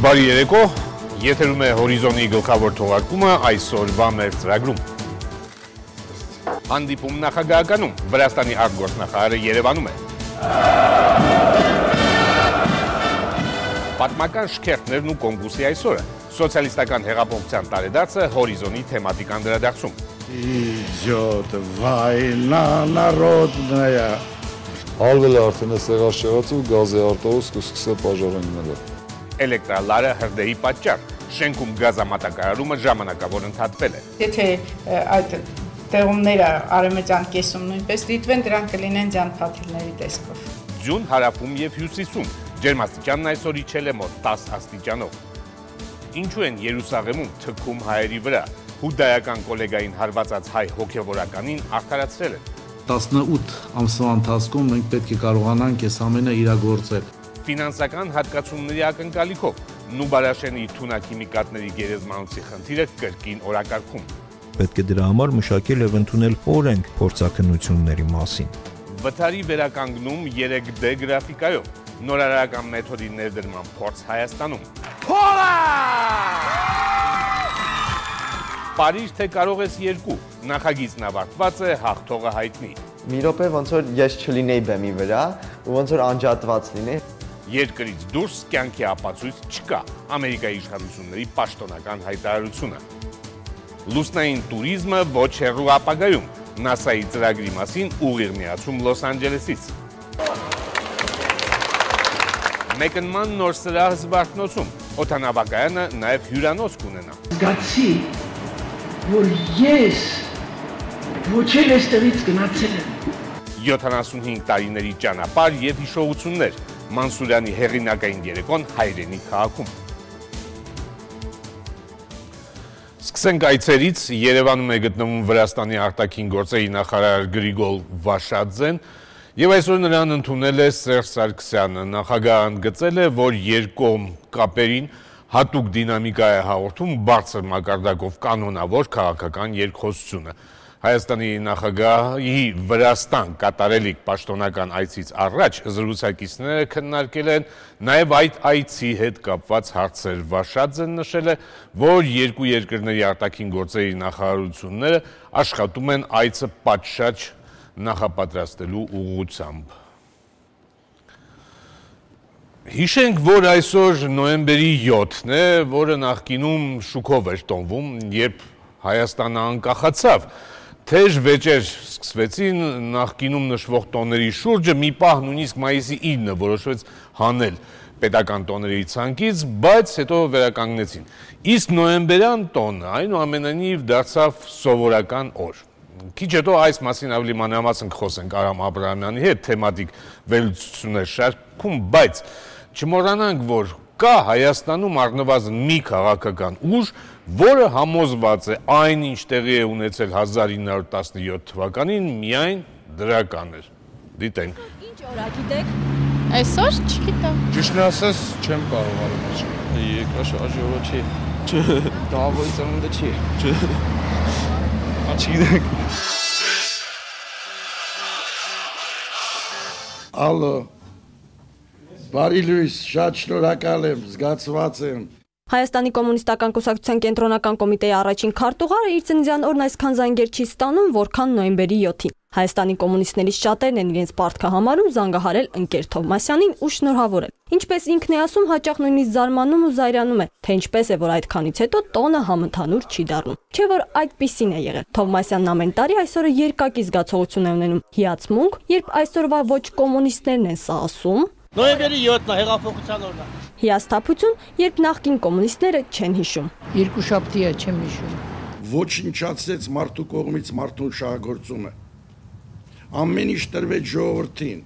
Բարի երեկո, եթերում է Հորիզոնի գլխավոր թողարկումը այսօրվա մեր ծրագրում։ Հանդիպում նախագահականում, Վրաստանի արտգործնախարարը Երևանում է։ Պատմական շքերթներն ու կոնկուրսի այսօրը, սոցիալիստական հեղափոխության տարեդարձը Հորիզոնի թեմատիկ անդրադարձում։ Իջոտ, վայնա, նարոդնայա։ Ալվել է արդեն է սեղաշ եղած ու գազի արտահոս կսկսե պաժարենները։ Էլեկտրալարը հրդեհի պատճառ, շենքում գազամատակարարումը ժամանակավոր ընդհատվել է։ Եթե այդ տեղումները արևմտյան կեսում նույնպես դիտվեն, դրանք կլինեն ջանփաթիլների տեսքով։ Ձյուն հարավում եւ հյուսիսում, ջերմաստիճանն այսօր իջել է մոտ 10 աստիճանով։ Ինչու են Երուսաղեմում թքում հայերի վրա, հուդայական կոլեգային հարվածած հայ հոգևորականին արդարացրել են։ 18 ամսվա ընթացքում մենք պետք է կարողանանք այս ամենը իրագործել։ Ֆինանսական հատկացումների ակնկալիքով Նուբարաշենի թունաքիմիկատների գերեզմանոցի խնդիրը կրկին օրակարգում։ Պետք է դրա համար մշակել եւ ընդունել օրենք փորձաքննությունների մասին։ Վթարի վերականգնում 3D գրաֆիկայով, նորարարական մեթոդի ներդրման փորձ Հայաստանում։ Պարիժ թե կարող ես 2, նախագիծն ավարտված է, հաղթողը հայտնի։ Մի րոպե ոնց որ ես չլինեի բեմի վրա ու ոնց որ անջատված լինեի։ Երկրից դուրս կյանքի ապացույց չկա, Ամերիկայի իշխանությունների պաշտոնական հայտարարությունը։ Լուսնային տուրիզմը ոչ հեռու ապագայում, ՆԱՍԱ-ի ծրագրի մասին ուղիղ միացում Լոս Անջելեսից։ Մեկնման նոր սրահ Զվարթնոցում, օդանավակայանը նաև հյուրանոց կունենա։ Զգացի, որ ես ոչ էլ այստեղից գնացել եմ։ 75 տարիների ճանապարհ եւ հիշողություններ, Մանսուրյանի հեղինակային երեկոն Հայրենի քաղաքում։ Սկսենք այցերից, Երևանում է գտնվում Վրաստանի արտաքին գործերի նախարար Գրիգոր Վաշադզեն եւ այսօր նրան ընդունել է Սերժ Սարգսյանը։ Նախագահը ընդգծել է, որ երկկողմ կապերին հատուկ դինամիկա է հաղորդում բարձր մակարդակով կանոնավոր քաղաքական երկխոսությունը։ Հայաստանի նախագահի Վրաստան կատարելիք պաշտոնական այցից առաջ զրուցակիցները քննարկել են նաև այդ այցի հետ կապված հարցեր։ Վաշադզեն նշել է, որ երկու երկրների արտաքին գործերի նախարարությունները աշխատում են այցը պատշաճ նախապատրաստելու ուղղությամբ։ Հիշենք, որ այսօր նոյեմբերի 7-ն է, որը նախկինում շուկով էր տոնվում, երբ Հայաստանը անկախացավ։ Թեժ վեճեր սկսվեցին նախկինում նշվող տոների շուրջը, մի պահ նույնիսկ մայիսի 9-ը որոշվեց հանել պետական տոների ցանկից, բայց հետո վերականգնեցին։ Իսկ նոյեմբերյան տոնը այնուամենայնիվ դարձավ սովորական օր։ Քիչ հետո այս մասին ավելի մանրամասն կխոսենք Արամ Աբրահամյանի հետ, թեմատիկ վերլուծություններ շարքում, բայց չմոռանանք, որ կա Հայաստանում առնվազն մի քաղաքական ուժ, որը համոզված է այն, ինչ տեղի է ունեցել 1917 թվականին, միայն դրական էր։ Դիտենք։ Ինչ օր է, գիտեք։ Այսօր չգիտեմ։ Ճիշտն ասած, չեմ կարողանում ասել։ Երկրաշարժի օրը չի։ Դավոյի ծնունդը չի։ Չգիտեք։ Ալո։ Բարի լույս, շատ շնորհակալ եմ, զգացված եմ։ Հայաստանի կոմունիստական կուսակցության կենտրոնական կոմիտեի առաջին քարտուղարը իր ծննդյան օրն այսքան զանգեր չի ստանում, որքան նոյեմբերի 7-ին։ Հայաստանի կոմունիստներից շատերն են իրենց պարտքը համարում զանգահարել ընկեր Թովմասյանին ու շնորհավորել։ Ինչպես ինքն է ասում, հաճախ նույնիսկ զարմանում ու զայրանում է, թե ինչպես է, որ այդքանից հետո տոնը համընդհանուր չի դառնում։ Չէ՞ որ այդպիսին է եղել։ Թովմասյանն ամեն տարի այսօրը երկակի զգացողություն է ունենում՝ հիացմունք, երբ այսօրվա ոչ կոմունիստներն են սա ասում։ Նոյեմբերի 7-ն է, հեղափոխության օրն է։ Հիասթափություն, երբ նախկին կոմունիստները չեն հիշում։ Երկուշաբթի է, չեմ հիշում։ Ոչնչացրեց մարդու կողմից մարդուն շահագործումը։ Ամեն ինչ տրվեց ժողովրդին։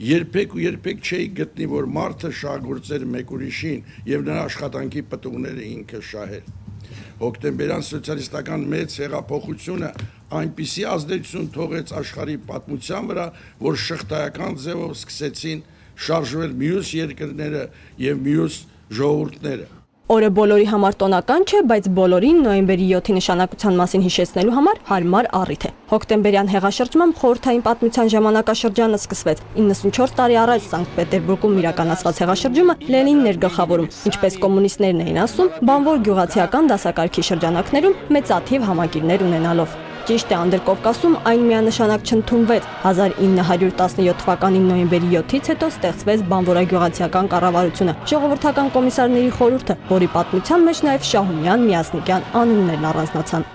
Երբեք ու երբեք չէի գտնի, որ մարդը շահագործեր մեկ ուրիշին եւ նրա աշխատանքի պտուղները ինքը շահեր։ Հոկտեմբերյան սոցիալիստական մեծ հեղափոխությունը այնպիսի ազդեցություն թողեց աշխարհի պատմության վրա, որ շղթայական ձևով սկսեցին շարժվել մյուս երկրները եւ մյուս ժողովուրդները։ Օրը բոլորի համար տոնական չէ, բայց բոլորին նոյեմբերի 7-ի նշանակության մասին հիշեցնելու համար հարմար առիթ է։ Հոկտեմբերյան հեղաշրջմամբ խորհրդային պատմության ժամանակաշրջանը սկսվեց։ 94 տարի առաջ Սանկտ Պետերբուրգում իրականացված հեղաշրջումը Լենինն էր գլխավորում, ինչպես կոմունիստներն էին ասում, բանվոր գյուղացիական դասակարգի շրջանակներում մեծաթիվ համակիրներ ունենալով։ Ճիշտ է, Անդրկովկասում այն միանշանակ չընդունվեց։ 1917 թվականի նոյեմբերի 7-ից հետո ստեղծվեց բանվորագյուղացիական կառավարությունը, ժողովրդական կոմիսարների խորհուրդը, որի պատմության մեջ նաև Շահումյան, Միասնիկյան անուններն առանձնացան։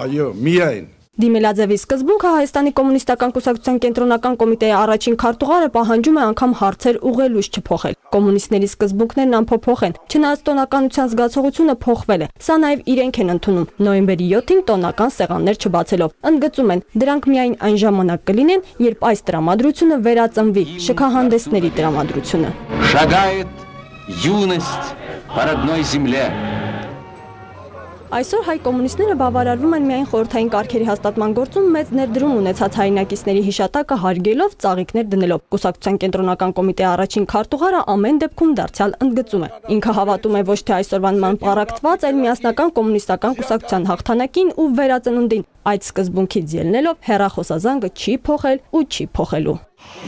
Այո, միայն Դիմելաձևի սկզբունքը Հայաստանի կոմունիստական կուսակցության կենտրոնական կոմիտեի առաջին քարտուղարը պահանջում է անգամ հարցեր ուղղելուց չփոխել։ Կոմունիստների սկզբունքներն անփոփոխ են, չնայած տոնականության զգացողությունը փոխվել է։ Սա նաև իրենք են ընդունում։ Նոյեմբերի 7-ին տոնական սեղաններ չբացելով։ Ընդգծում են, դրանք միայն այն ժամանակ կլինեն, երբ այս տրամադրությունը վերածնվի շքահանդեսների տրամադրությունը։ Шагает юность по родной земле. Այսօր հայ կոմունիստները բավարարվում են միայն խորհրդային կարգերի հաստատման գործում մեծ ներդրում ունեցած հայրենակիցների հիշատակը հարգելով, ծաղիկներ դնելով։ Կուսակցության կենտրոնական կոմիտեի առաջին քարտուղարը ամեն դեպքում դարձյալ ընդգծում է։ Ինքը հավատում է ոչ թե այսօրվան մանպարակտված, այլ միասնական կոմունիստական կուսակցության հաղթանակին ու վերածնունդին։ Այդ սկզբունքից ելնելով հեռախոսազանգը չի փոխել ու չի փոխելու։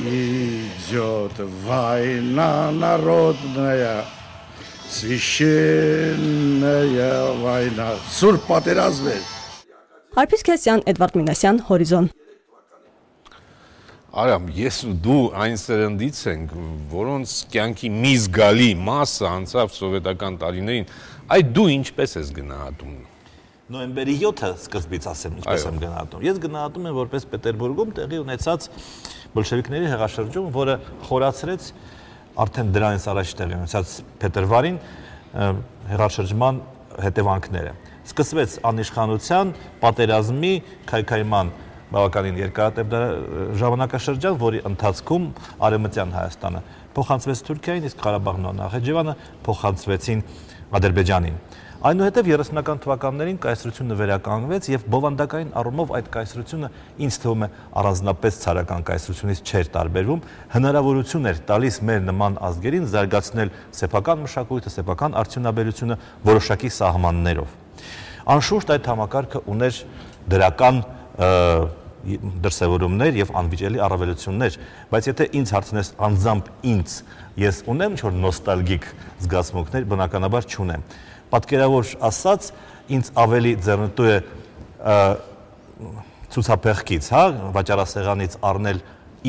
Идет война народная, священная война. Սուրբ պատերազմ է։ Արփիս Քեսյան, Էդվարդ Մինասյան, Հորիզոն։ Արամ, ես ու դու այն սերնդից ենք, որոնց կյանքի մի զգալի մասը անցավ սովետական տարիներին, այդ դու ինչպես ես գնահատում։ Նոյեմբերի 7-ը սկզբից ասեմ, ինչպես եմ գնահատում։ Ես գնահատում եմ որպես Պետերբուրգում տեղի ունեցած բոլշևիկների հեղաշրջում, որը խորացրեց արդեն դրանից առաջ տեղի ունեցած փետրվարին հեղաշրջման հետևանքները։ Սկսվեց անիշխանության, պատերազմի, քայքայման բավականին երկարատև ժամանակաշրջան, որի ընթացքում Արևմտյան Հայաստանը փոխանցվեց Թուրքիային, իսկ Ղարաբաղն ու Նախիջևանը փոխանցվեցին Ադրբեջանին։ Այնուհետև 30-ական թվականներին կայսրությունը վերականգնվեց եւ բովանդակային առումով այդ կայսրությունը ինձ թվում է առանձնապես ցարական կայսրությունից չէր տարբերվում, հնարավորություն էր տալիս մեր նման ազգերին զարգացնել սեփական մշակույթը, սեփական արդյունաբերությունը որոշակի սահմաններով։ Անշուշտ այդ համակարգը ուներ դրական դրսևորումներ եւ անվիճելի առավելություններ, բայց եթե ինձ հարցնես անձամբ ինձ, ես ունեմ ինչ-որ նոստալգիկ զգացմունքներ, բնականաբար չունեմ։ Պատկերավոր ասած, ինձ ավելի ձեռնտու է ցուցափեղկից, հա, վաճառասեղանից առնել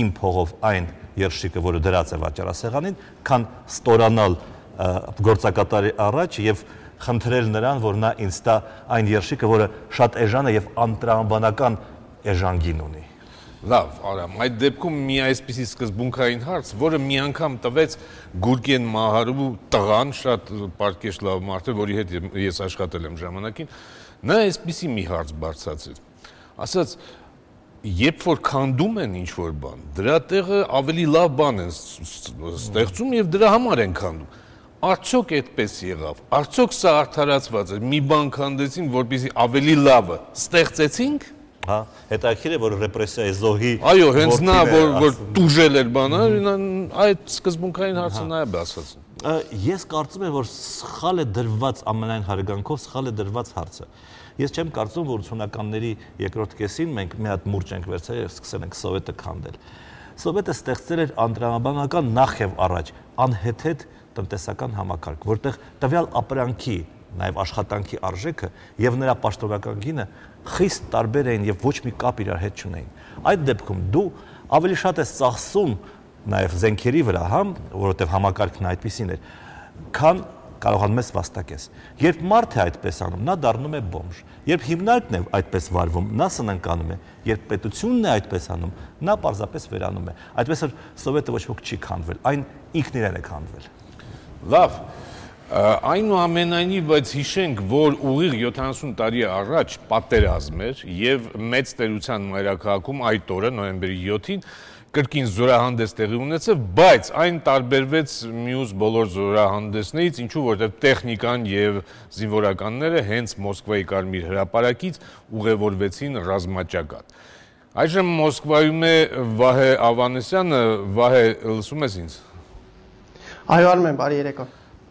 իմ փողով այն երշիկը, որը դրած է վաճառասեղանին, քան ստորանալ գործակատարի առաջ եւ խնդրել նրան, որ նա ինձ տա այն երշիկը, որը շատ էժան է եւ անտրամաբանական էժանգին ունի։ Լավ, Արամ, այդ դեպքում մի այսպիսի սկզբունքային հարց, որը մի անգամ տվեց Գուրգեն Մահարու տղան, շատ պարկեշ լավ մարդ է, որի հետ ես աշխատել եմ ժամանակին, նա այսպիսի մի հարց բարձրացրեց։ Ասաց, երբ որ քանդում են ինչ-որ բան, դրա տեղը ավելի լավ բան են ստեղծում եւ դրա համար են քանդում։ Արդյոք այդպես եղավ։ Արդյոք սա արդարացված է։ Մի բան քանդեցին, որպեսզի ավելի լավը ստեղծեցինք։ Հա, հետաքրքիր է, որ ռեպրեսիայի զոհի այո, հենց նա որ տուժել էր բանը, այդ սկզբունքային հարցը նա է բացած։ Ես կարծում եմ, որ սխալ է դրված ամենայն հարգանքով սխալ է դրված հարցը։ Ես չեմ կարծում, որ 80-ականների երկրորդ կեսին մենք մի հատ մուրճ ենք վերցրել եւ սկսել ենք Սովետը քանդել։ Սովետը ստեղծել էր անդրադառնական նախ եւ առաջ անհեթեթ տնտեսական համակարգ, որտեղ տվյալ ապրանքի նաև աշխատանքի արժեքը եւ նրա պաշտոնական գինը խիստ տարբեր էին եւ ոչ մի կապ իրար հետ չունեին։ Այդ դեպքում դու ավելի շատ ես ծախսում նաև զենքերի վրա, հա, որովհետեւ համակարգն այդպեսին էր, քան կարողանում ես վաստակես։ Երբ մարդը այդպես անում, նա դառնում է բոմժ։ Երբ հիմնարկն է այդպես վարվում, նա սնանկանում է։ Երբ պետությունն է այդպես անում, նա պարզապես վերանում է։ Այդպես որ Սովետը ոչ ոք չի քանդվել, այն ինքն իրեն է քանդվել։ Լավ, այնուամենայնիվ, բայց հիշենք, որ ուղիղ 70 տարի առաջ պատերազմ էր եւ մեծ տերության մայրաքաղաքում այդ օրը նոյեմբերի 7-ին կրկին զորահանդես տեղի ունեցավ, բայց այն տարբերվեց մյուս բոլոր զորահանդեսներից, ինչու որտեղ տեխնիկան եւ զինվորականները հենց Մոսկվայի Կարմիր հրապարակից ուղևորվեցին ռազմաճակատ։ Այժմ Մոսկվայում է Վահե Ավանեսյանը, Վահե, լսում ես ինձ։ Այո, Արմեն, բարի երեկո։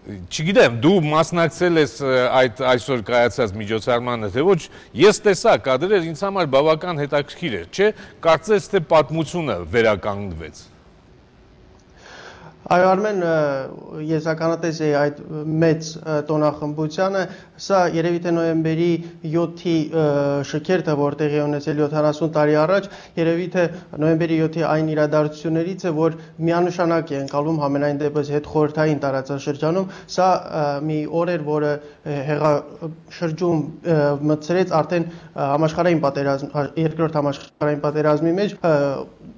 Չգիտեմ, դու մասնակցել ես այդ այսօր կայացած միջոցառմանը, թե ոչ, ես տեսա կադրեր, ինձ համար բավական հետաքրքիր էր, չէ՞, կարծես թե պատմությունը վերականգնվեց։ Այո, Արմեն, ես ականատես էի այդ մեծ տոնախմբությանը, սա երևի թե նոյեմբերի 7-ի շքերթը, որ տեղի ունեցել 70 տարի առաջ, երևի թե նոյեմբերի 7-ի այն իրադարձություններից է, որ միանշանակ է ընկալվում համենայն դեպս հետխորհրդային տարածաշրջանում, սա մի օր էր, որը հեղաշրջում մտցրեց արդեն համաշխարհային պատերազմ, երկրորդ համաշխարհային պատերազմի մեջ,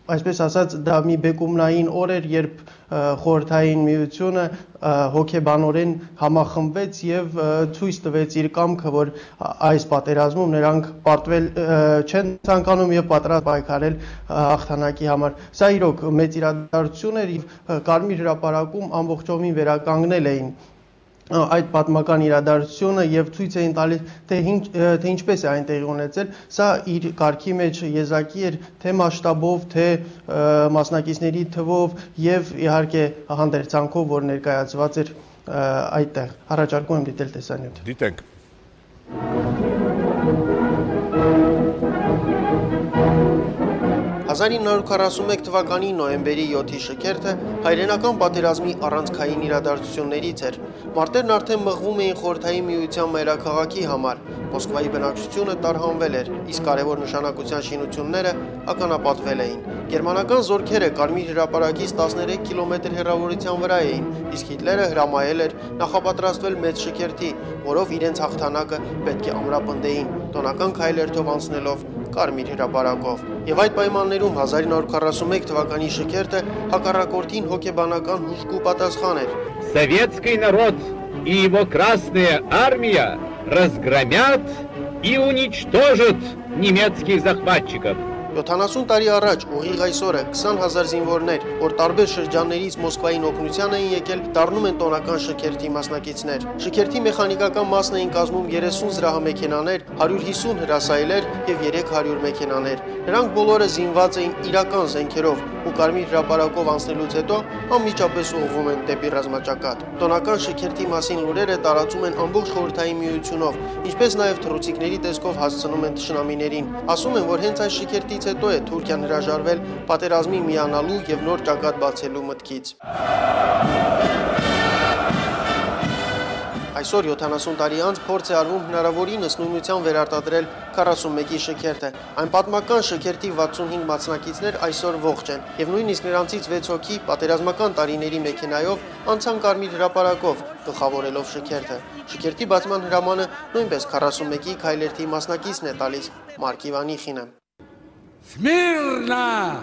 այսպես ասած, դա մի բեկումնային օր էր, երբ խորհրդային միությունը հոգեբանորեն համախմբվեց եւ ցույց տվեց իր կամքը, որ այս պատերազմում նրանք պարտվել չեն ցանկանում եւ պատրաստ պայքարել հաղթանակի համար։ Սա իրոք մեծ իրադարձություն էր եւ Կարմիր հրապարակում ամբողջովին վերականգնել էին այդ պատմական իրադարձությունը եւ ցույց էին տալիս թե ինչպես է այն տեղի ունեցել, սա իր կարգի մեջ եզակի էր թե մասշտաբով, թե մասնակիցների թվով եւ իհարկե հանդերձանքով, որ ներկայացված էր այդտեղ։ Առաջարկում եմ դիտել տեսանյութը։ Դիտենք։ 1941 թվականի նոյեմբերի 7-ի շքերթը հայրենական պատերազմի առանցքային իրադարձություններից էր։ Մարտերն արդեն մղվում էին խորհրդային միության մայրաքաղաքի համար, Մոսկվայի բնակչությունը տարհանվել էր, իսկ կարևոր նշանակության շինությունները ականապատվել էին։ Գերմանական զորքերը Կարմիր հրապարակից 13 կիլոմետր հեռավորության վրա էին, իսկ Հիտլերը հրամայել էր նախապատրաստվել մեծ շքերթի, որով իրենց հաղթանակը պետք է ամրապնդեին, տոնական քայլերթով անցնելով Կարմիր հրապարակով։ Եվ այդ պայմաններում 1941 թվականի շքերթը հակառակորդին հոգեբանական հուժկու պատասխան էր։ Советский народ и его Красная Армия разгромят и уничтожат немецких захватчиков. 70 տարի առաջ ուղիղ այսօրը 20,000 զինվորներ, որ տարբեր շրջաններից Մոսկվային օգնության էին եկել, դառնում են տոնական շքերթի մասնակիցներ։ Շքերթի մեխանիկական մասն էին կազմում 30 զրահամեքենաներ, 150 հրասայլեր եւ 300 մեքենաներ։ Նրանք բոլորը զինված էին իրական զենքերով ու Կարմիր հրապարակով անցնելուց հետո անմիջապես ուղղվում են դեպի ռազմաճակատ։ Տոնական շքերթի մասին լուրերը տարածում են ամբողջ խորհրդային միությունով, ինչպես նաեւ թռուցիկների տեսքով հասցնում են թշնամիներին։ Ասում են, որ հենց այս շքերթից հետո է Թուրքիան հրաժարվել պատերազմի միանալու եւ նոր ճակատ բացելու մտքից։ Այսօր 70 տարի անց փորձ է արվում հնարավորինս նույնության վերարտադրել 41-ի շքերթը։ Այն պատմական շքերթի 65 մասնակիցներ այսօր ողջ են եւ նույնիսկ նրանցից 6 հոգի պատերազմական տարիների մեքենայով անցան Կարմիր հրապարակով, գլխավորելով շքերթը։ Շքերթի բացման հրամանը նույնպես 41-ի քայլերթի մասնակիցն է տալիս Մարկ Իվանիխինը։ Смирно!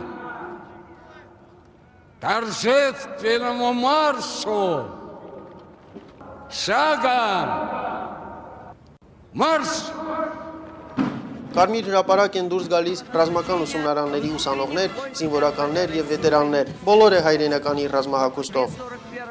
Торжественному маршу! Шагом! Марш! Կարմիր հրապարակ են դուրս գալիս ռազմական ուսումնարանների ուսանողներ, զինվորականներ եւ վետերաններ, բոլորը հայրենականի ռազմահագուստով։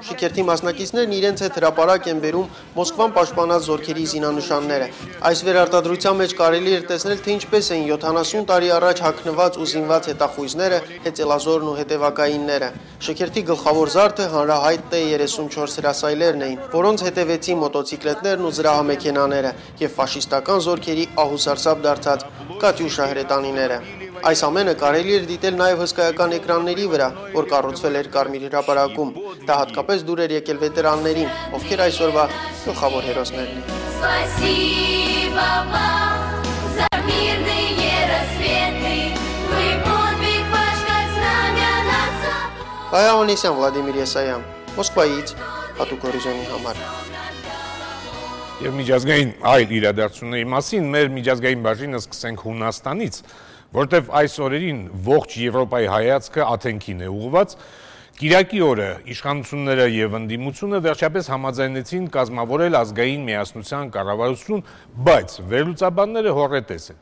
Շքերթի մասնակիցներն իրենց հետ հրապարակ են բերում Մոսկվան պաշտպանած զորքերի զինանշանները։ Այս վերարտադրության մեջ կարելի էր տեսնել, թե ինչպես էին 70 տարի առաջ հագնված ու զինված հետախույզները, հեծելազորն ու հետևակայինները։ Շքերթի գլխավոր զարդը հանրահայտ T-34 հրասայլերն էին, որոնց հետևեցին մոտոցիկլետներն ու զրահամեքենաները եւ ֆաշիստական զորքերի ահուսարսափ դարձած Կատյուշա հրետանիները։ Այս ամենը կարելի էր դիտել նաև հսկայական էկրանների վրա, որ կառուցվել էր Կարմիր հրապարակում։ Դա հատկապես դուր էր եկել վետերաններին, ովքեր այսօրվա գլխավոր հերոսներն են։ Կայա Օնեսյան, Վլադիմիր Եսայան, Մոսկվայից, հատուկ հորիզոնի համար։ Եվ միջազգային այլ իրադարձությունների մասին մեր միջազգային բաժինը սկսենք Հունաստանից, որտեղ այս օրերին ողջ Եվրոպայի հայացքը Աթենքին է ուղղված։ Կիրակի օրը իշխանությունները եւ ընդդիմությունը վերջապես համաձայնեցին կազմավորել ազգային միասնության կառավարություն, բայց վերլուծաբանները հոռետես են։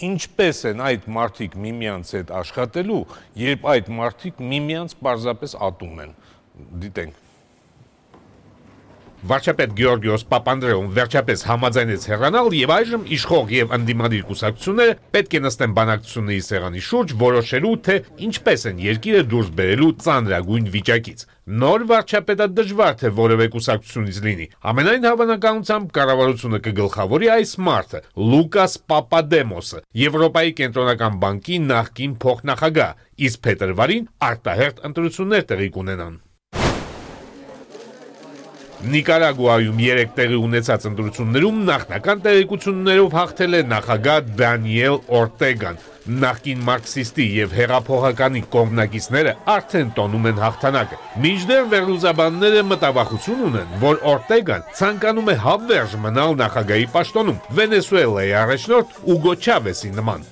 Ինչպես են այդ մարդիկ միմյանց հետ աշխատելու, երբ այդ մարդիկ միմյանց պարզապես ատում են։ Դիտենք։ Վարչապետ Գեորգիոս Պապանդրեոն վերջապես համաձայնեց հեռանալ եւ այժմ իշխող եւ ընդդիմադիր կուսակցությունները պետք է նստեն բանակցությունների սեղանի շուրջ որոշելու թե ինչպես են երկիրը դուրս բերելու ծանրագույն վիճակից։ Նոր վարչապետը դժվար թե որևէ կուսակցությունից լինի։ Ամենայն հավանականությամբ կառավարությունը կգլխավորի այս մարդը՝ Լուկաս Պապադեմոսը, Եվրոպայի կենտրոնական բանկի նախկին փոխնախագահ, իսկ փետրվարին արտահերթ ընտրություններ տեղի կունենան։ Նիկարագուայում 3 տեղի ունեցած ընտրություններում նախնական տեղեկություններով հաղթել է նախագահ Դանիել Օրտեգան։ Նախկին մարքսիստի եւ հեղափոխականի կողմնակիցները արդեն տոնում են հաղթանակը։ Մինչդեռ վերլուծաբանները մտավախություն ունեն, որ Օրտեգան ցանկանում է հավերժ մնալ նախագահի պաշտոնում, Վենեսուելայի առաջնորդ Ուգո Չավեսի նման։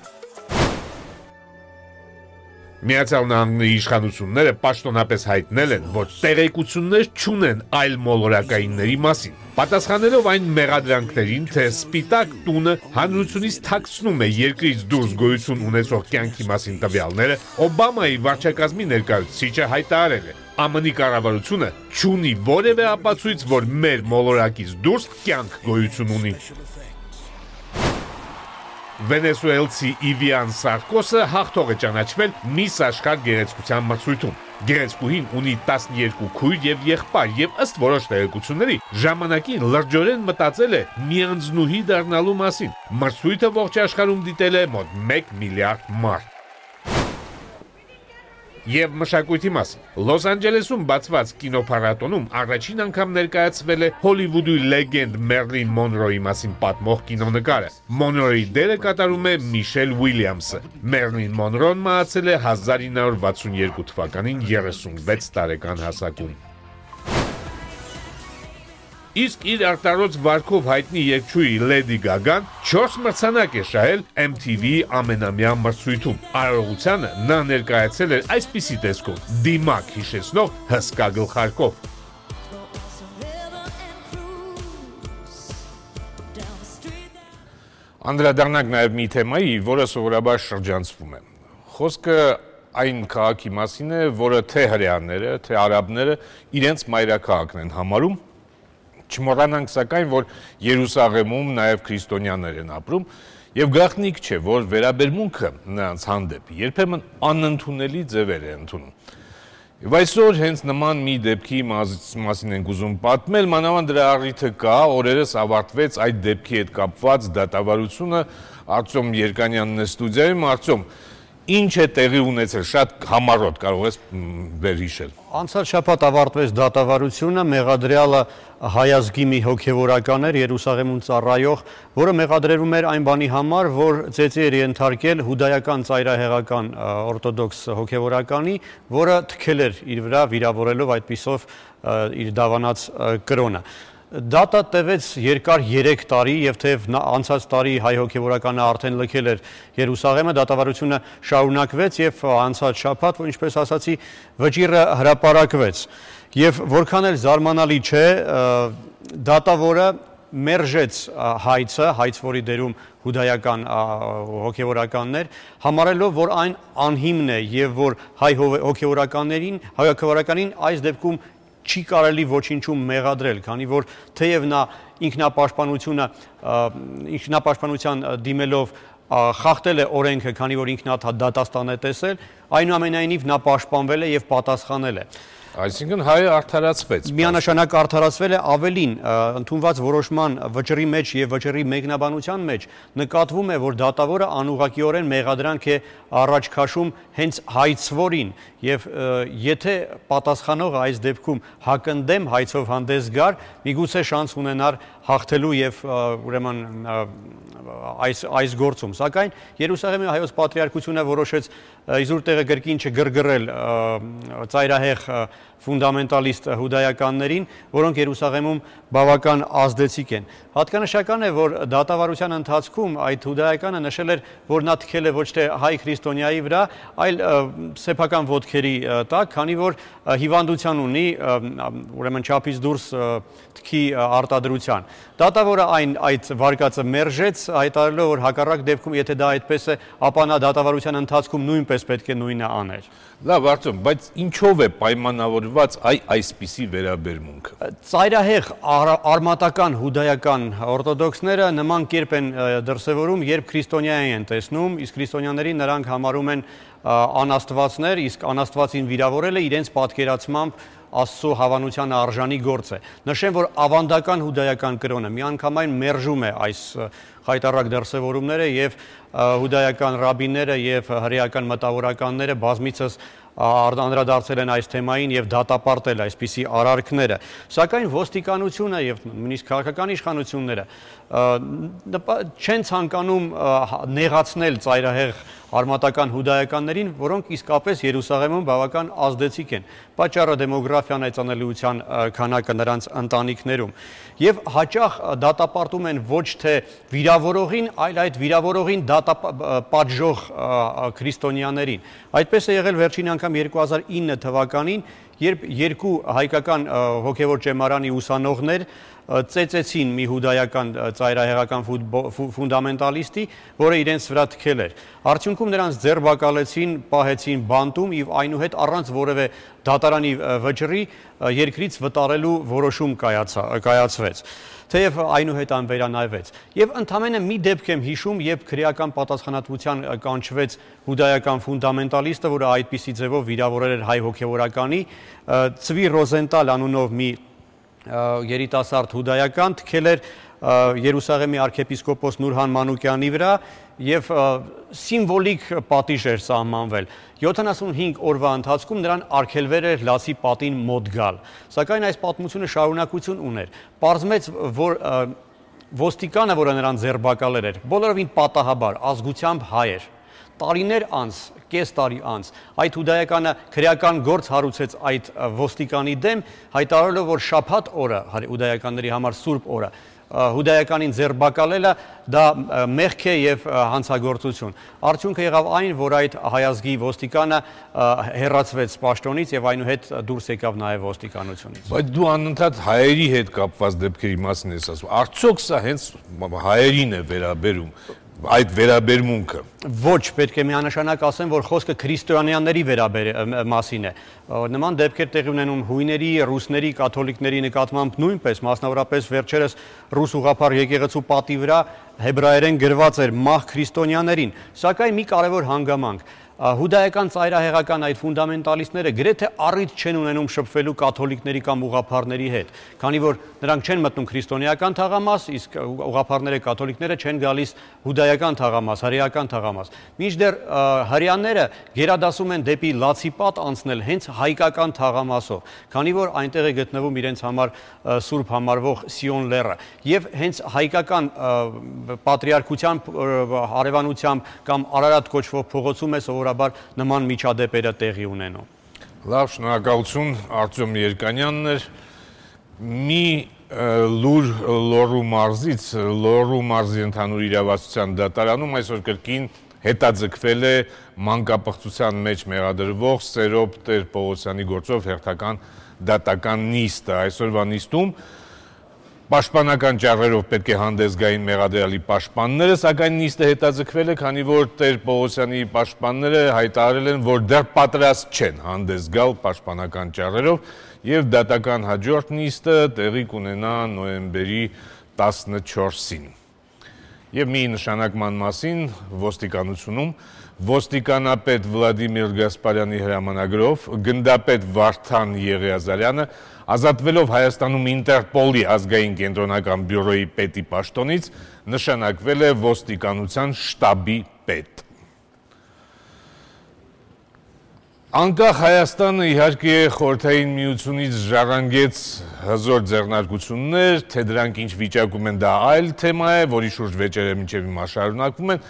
Միացյալ Նահանգների իշխանությունները պաշտոնապես հայտնել են, որ տեղեկություններ չունեն այլ մոլորակայինների մասին։ Պատասխանելով այն մեղադրանքներին, թե Սպիտակ տունը հանրությունից թաքցնում է երկրից դուրս գոյություն ունեցող կյանքի մասին տվյալները, Օբամայի վարչակազմի ներկայացուցիչը հայտարարել է. ԱՄՆ-ի կառավարությունը չունի որևէ ապացույց, որ մեր մոլորակից դուրս կյանք գոյություն ունի։ Վենեսուելցի Իվիան Սարկոսը հաղթող է ճանաչվել Միս աշխարհ գեղեցկության մրցույթում։ Գեղեցկուհին ունի 12 քույր եւ եղբայր եւ ըստ որոշ տեղեկությունների ժամանակին լրջորեն մտածել է միանձնուհի դառնալու մասին։ Մրցույթը ողջ աշխարհում դիտել է մոտ 1 միլիարդ մարդ։ Եվ մշակույթի մասին։ Լոս Անջելեսում բացված կինոփառատոնում առաջին անգամ ներկայացվել է Հոլիվուդի լեգենդ Մերլին Մոնրոյի մասին պատմող կինոնկարը։ Մոնրոյի դերը կատարում է Միշել Ուիլյամսը։ Մերլին Մոնրոն մահացել է 1962 թվականին 36 տարեկան հասակում։ Իսկ իր արտարոց վարքով հայտնի երգչուհի Լեդի Գագան 4 մրցանակ է շահել MTV-ի ամենամյա մրցույթում։ Արարողությանը նա ներկայացել էր այսպիսի տեսքով՝ դիմակ հիշեցնող հսկա գլխարկով։ Անդրադառնանք նաև մի թեմայի, որը սովորաբար շրջանցվում է։ Խոսքը այն քաղաքի մասին է, որը թե հրեաները, թե արաբները իրենց մայրաքաղաքն են համարում։ Չմոռանանք սակայն, որ Երուսաղեմում նաև քրիստոնյաներ են ապրում եւ գաղտնիք չէ, որ վերաբերմունքը նրանց հանդեպ երբեմն անընդունելի ձևեր է ընդունում։ Եվ այսօր հենց նման մի դեպքի մասին ենք ուզում պատմել, մանավանդ դրա առիթը կա, օրերս ավարտվեց այդ դեպքի հետ կապված դատավարությունը, Արտյոմ Երկանյանն է ստուդիայում, Արտյոմ, ինչ է տեղի ունեցել, շատ համառոտ կարող ես վերհիշել։ Անցած շաբաթ ավարտվեց դատավարությունը, մեղադրյալը հայազգի մի հոգևորական էր Երուսաղեմում ծառայող, որը մեղադրվում էր այն բանի համար, որ ծեծի էր ենթարկել հուդայական ծայրահեղական օրթոդոքս հոգևորականի, որը թքել էր իր վրա վիրավորելով այդպիսով իր դավանած կրոնը։ Դատը տևեց երկար 3 տարի եւ թեև անցած տարի հայ հոգևորականը արդեն լքել էր Երուսաղեմը, դատավարությունը շարունակվեց եւ անցած շաբաթ, որ ինչպես ասացի, վճիռը հրապարակվեց։ Եվ որքան էլ զարմանալի չէ, դատավորը մերժեց հայցը, հայց, որի դերում հուդայական հոգևորականներ, համարելով, որ այն անհիմն է եւ որ հայ հոգևորականին այս դեպքում չի կարելի ոչինչում մեղադրել, քանի որ թեև նա ինքնապաշտպանության դիմելով խախտել է օրենքը, քանի որ ինքն դատաստան է տեսել, այնուամենայնիվ նա պաշտպանվել է եւ պատասխանել է։ Այսինքն հայը արդարացվեց։ Միանշանակ արդարացվել է, ավելին ընդունված որոշման վճռի մեջ եւ վճռի մեկնաբանության մեջ նկատվում է, որ դատավորը անուղղակիորեն մեղադրանք է առաջ քաշում հենց հայցվորին եւ եթե պատասխանողը այս դեպքում հակընդդեմ հայցով հանդես գար, միգուցե շանս ունենար հաղթելու եւ ուրեմն այս գործում, սակայն Երուսաղեմի հայոց պատրիարքությունը որոշեց իզուր տեղը գրքին չգրգռել ծայրահեղ ֆունդամենտալիստ հուդայականներին, որոնք Երուսաղեմում բավական ազդեցիկ են։ Հատկանշական է, որ դատավարության ընթացքում այդ հուդայականը նշել էր, որ նա թքել է ոչ թե հայ քրիստոնյայի վրա, այլ սեփական ոտքերի տակ, քանի որ հիվանդության ունի, ուրեմն չափից դուրս թքի արտադրության։ Դատավորը այդ վարկածը մերժեց, հայտարարելով, որ հակառակ դեպքում, եթե դա այդպես է, ապա նա դատավարության ընթացքում նույնպես պետք է նույնը աներ։ Լավ, Արտем, բայց ինչով է պայմանավորված այսպիսի վերաբերմունքը։ Ծայրահեղ արմատական հուդայական օրթոդոքսները նման կերպ են դրսևորում, երբ քրիստոնյա են տեսնում, իսկ քրիստոնյաներին նրանք համարում են անաստվածներ, իսկ անաստվածին վիրավորելը իրենց պատկերացմամբ Աստծո հավանության արժանի գործ է։ Նշեմ, որ ավանդական հուդայական կրոնը միանգամայն մերժում է այս խայտառակ դրսևորումները եւ հուդայական ռաբիները եւ հրեական մտավորականները բազմիցս անդրադարձել են այս թեմային եւ դատապարտել այսպիսի արարքները։ Սակայն ոստիկանությունը եւ նույնիսկ քաղաքական իշխանությունները չեն ցանկանում նեղացնել ծայրահեղ արմատական հուդայականներին, որոնք իսկապես Երուսաղեմում բավական ազդեցիկ են։ Պատճառը դեմոգրաֆիան այցանելիության քանակը նրանց ընտանիքներում։ Եվ հաճախ դատապարտում են ոչ թե վիրավորողին, այլ այդ վիրավորողին պատժող քրիստոնյաներին։ Այդպես է եղել վերջին անգամ 2009 թվականին, երբ երկու հայկական հոգևոր ճեմարանի ուսանողներ ծեծեցին մի հուդայական ծայրահեղական ֆունդամենտալիստի, որը իրենց վրա թքել էր։ Արդյունքում նրանց ձերբակալեցին, պահեցին բանտում եւ այնուհետ առանց որևէ դատարանի վճռի երկրից վտարելու որոշում կայացվեց։ Թեև այնուհետ անվերանայվեց։ Եվ ընդամենը մի դեպք եմ հիշում, երբ քրեական պատասխանատվության կանչվեց հուդայական ֆունդամենտալիստը, որը այդպիսի ձևով վիրավորել էր հայ հոգևորականի, Ծվի Ռոզենտալ անունով մի երիտասարդ հուդայական թքել էր Երուսաղեմի arczepiskopos Նուրհան Մանուկյանի վրա եւ սիմվոլիկ պատիժ էր սահմանվել։ 75 օրվա ընթացքում նրան արգելվել էր լացի պատին մոտ գալ։ Սակայն այս պատմությունը շարունակություն ուներ։ Պարզվեց, որ ոստիկանը, որը նրան ձերբակալել էր, բոլորովին պատահաբար ազգությամբ հայ էր։ Տարիներ անց, կես տարի անց, այդ հուդայականը քրեական գործ հարուցեց այդ ոստիկանի դեմ, հայտարարելով, որ շաբաթ օրը, հուդայականների համար սուրբ օրը, հուդայականին ձերբակալելը դա մեղք է եւ հանցագործություն։ Արդյունքը եղավ այն, որ այդ հայազգի ոստիկանը հեռացվեց պաշտոնից եւ այնուհետ դուրս եկավ նաեւ ոստիկանությունից։ Բայց դու անընդհատ հայերի հետ կապված դեպքերի մասին ես ասում։ Արդյոք սա հենց հայերին է վերաբերում այդ վերաբերմունքը։ Ոչ, պետք է միանշանակ ասեմ, որ խոսքը քրիստոնյաների մասին է։ Նման դեպքեր տեղի ունենում հույների, ռուսների, կաթոլիկների նկատմամբ նույնպես, մասնավորապես վերջերս ռուս ուղղափառ եկեղեցու պատի վրա հեբրայերեն գրված էր մահ քրիստոնյաներին, սակայն մի կարևոր հանգամանք։ Հուդայական ծայրահեղական այդ ֆունդամենտալիստները գրեթե առիթ չեն ունենում շփվելու կաթոլիկների կամ ուղղափառների հետ, քանի որ նրանք չեն մտնում քրիստոնեական թաղամաս, իսկ ուղղափառները կաթոլիկները չեն գալիս հուդայական թաղամաս, հրեական թաղամաս։ Մինչդեռ հրեաները գերադասում են դեպի լացիպատ անցնել հենց հայկական թաղամասով, քանի որ այնտեղ է գտնվում իրենց համար սուրբ համարվող Սիոն լեռը, եւ հենց հայկական պատրիարքության հարևանությամբ կամ Արարատ կոչվող փողոցում է սովորաբար նման միջադեպերը տեղի ունենում։ Լավ, շնորհակալություն, Արտем Երկանյանն էր։ Մի լուր Լոռու մարզից, Լոռու մարզի ընդհանուր իրավասության դատարանում այսօր կրկին հետաձգվել է մանկապղծության մեջ մեղադրվող Սերոբ Տեր Պողոսյանի գործով հերթական դատական նիստը։ Այսօրվա նիստում պաշտպանական ճառերով պետք է հանդես գային մեղադրյալի պաշտպանները, սակայն նիստը հետաձգվել է, քանի որ Տեր Պողոսյանի պաշտպանները հայտարարել են, որ դեռ պատրաստ չեն հանդես գալ պաշտպանական ճառերով, եւ դատական հաջորդ նիստը տեղի կունենա նոյեմբերի 14-ին։ Եվ մի նշանակման մասին ոստիկանությունում ոստիկանապետ Վլադիմիր Գասպարյանի հրամանագրով գնդապետ Վարդան Եղիազարյանը ազատվելով Հայաստանում Ինտերպոլի ազգային կենտրոնական բյուրոյի պետի պաշտոնից նշանակվել է ոստիկանության շտաբի պետ։ Անկախ Հայաստանը իհարկե խորհրդային միությունից ժառանգեց հզոր ձեռնարկություններ, թե դրանք ինչ վիճակում են, դա այլ թեմա է, որի շուրջ վեճերը մինչև հիմա շարունակվում են,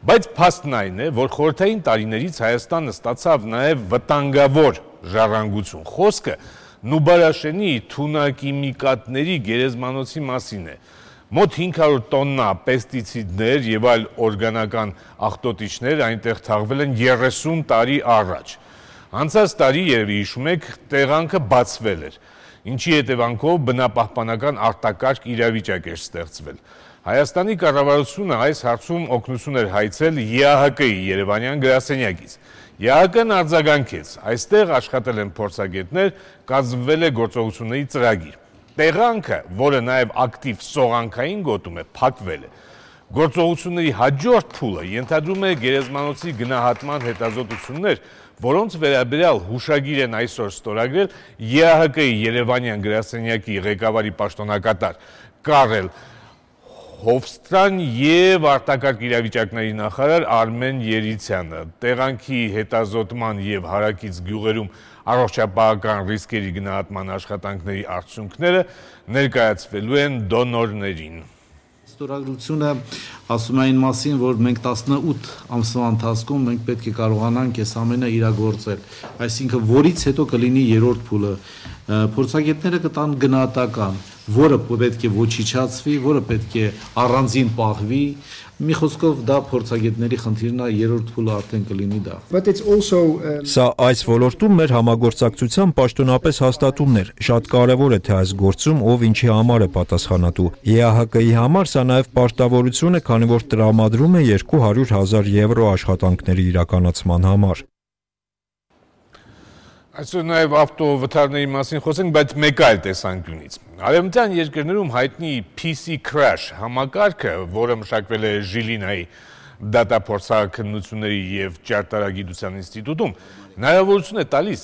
բայց փաստն այն է, որ խորհրդային տարիներից Հայաստանը ստացավ նաև վտանգավոր ժառանգություն։ Խոսքը Նուբարաշենի թունաքիմիկատների գերեզմանոցի մասին է։ Մոտ 500 տոննա պեստիցիդներ եւ այլ օրգանական աղտոտիչներ այնտեղ թաղվել են 30 տարի առաջ։ Անցած տարի, երևի հիշում եք, տեղանքը բացվել էր։ ինչի հետևանքով բնապահպանական արտակարգ իրավիճակ էր ստեղծվել։ Հայաստանի կառավարությունը այս հարցում օգնություն էր հայցել ԵԱՀԿ-ի Երևանյան գրասենյակից։ ԵԱՀԿ-ն արձագանքեց, այստեղ աշխատել են փորձագետներ, կազմվել է գործողությունների ծրագիր։ Տեղանքը, որը նաև ակտիվ սողանքային գոտում է, փակվել է։ Գործողությունների հաջորդ փուլը ենթադրում է գերեզմանոցի գնահատման հետազոտություններ, որոնց վերաբերյալ հուշագիր են այսօր ստորագրել ԵԱՀԿ-ի Երևանյան գրասենյակի ղեկավարի պաշտոնակատար Կարել Հովստրան և արտակարգ իրավիճակների նախարար Արմեն Երիցյանը։ Տեղանքի հետազոտման և հարակից գյուղերում առողջապահական ռիսկերի գնահատման աշխատանքների արդյունքները ներկայացվելու են դոնորներին։ Ստորագրությունը ասում է այն մասին, որ մենք 18 ամսվա ընթացքում մենք պետք է կարողանանք այս ամենը իրագործել, այսինքն որից հետո կլինի երրորդ փուլը։ Փորձագետները կտան գնահատական, որը պետք է ոչնչացվի, որը պետք է առանձին պահվի, մի խոսքով դա փորձագետների խնդիրն է, երրորդ փուլը արդեն կլինի դա։ Սա այս ոլորտում մեր համագործակցության պաշտոնապես հաստատումն էր։ Շատ կարևոր է, թե այս գործում ով ինչի համար է պատասխանատու։ ԵԱՀԿ-ի համար սա նաև պարտավորություն է, քանի որ տրամադրում է 200,000 եվրո աշխատանքների իրականացման համար։ Այսօր նաև ավտովթարների մասին խոսենք, բայց մեկ այլ տեսանկյունից։ Արևմտյան երկրներում հայտնի PC Crash համակարգը, որը մշակվել է Ժիլինայի դատափորձաքննությունների և ճարտարագիտության ինստիտուտում, հնարավորություն է տալիս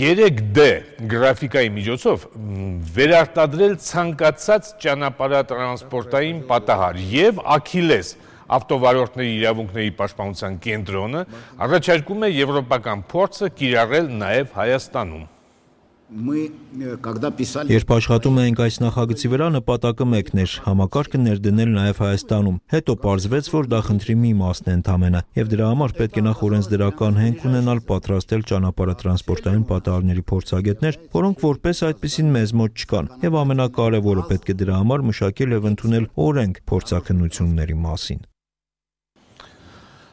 3D գրաֆիկայի միջոցով վերարտադրել ցանկացած ճանապարհատրանսպորտային պատահար և Աքիլես ավտովարորդների իրավունքների պաշտպանության կենտրոնը առաջարկում է եվրոպական փորձը կիրառել նաև Հայաստանում։ Երբ աշխատում էինք այս նախագծի վրա, նպատակը մեկն էր՝ համակարգը ներդնել նաև Հայաստանում։ Հետո պարզվեց, որ դա խնդրի մի մասն է ընդամենը, և դրա համար պետք է նախ օրենսդրական հենք ունենալ, պատրաստել ճանապարհատրանսպորտային պատահարների փորձագետներ, որոնք որպես այդպիսին մեզ մոտ չկան, եւ ամենակարևորը պետք է դրա համար մշակել եւ ընդունել օրենք փորձաքննությունների մասին։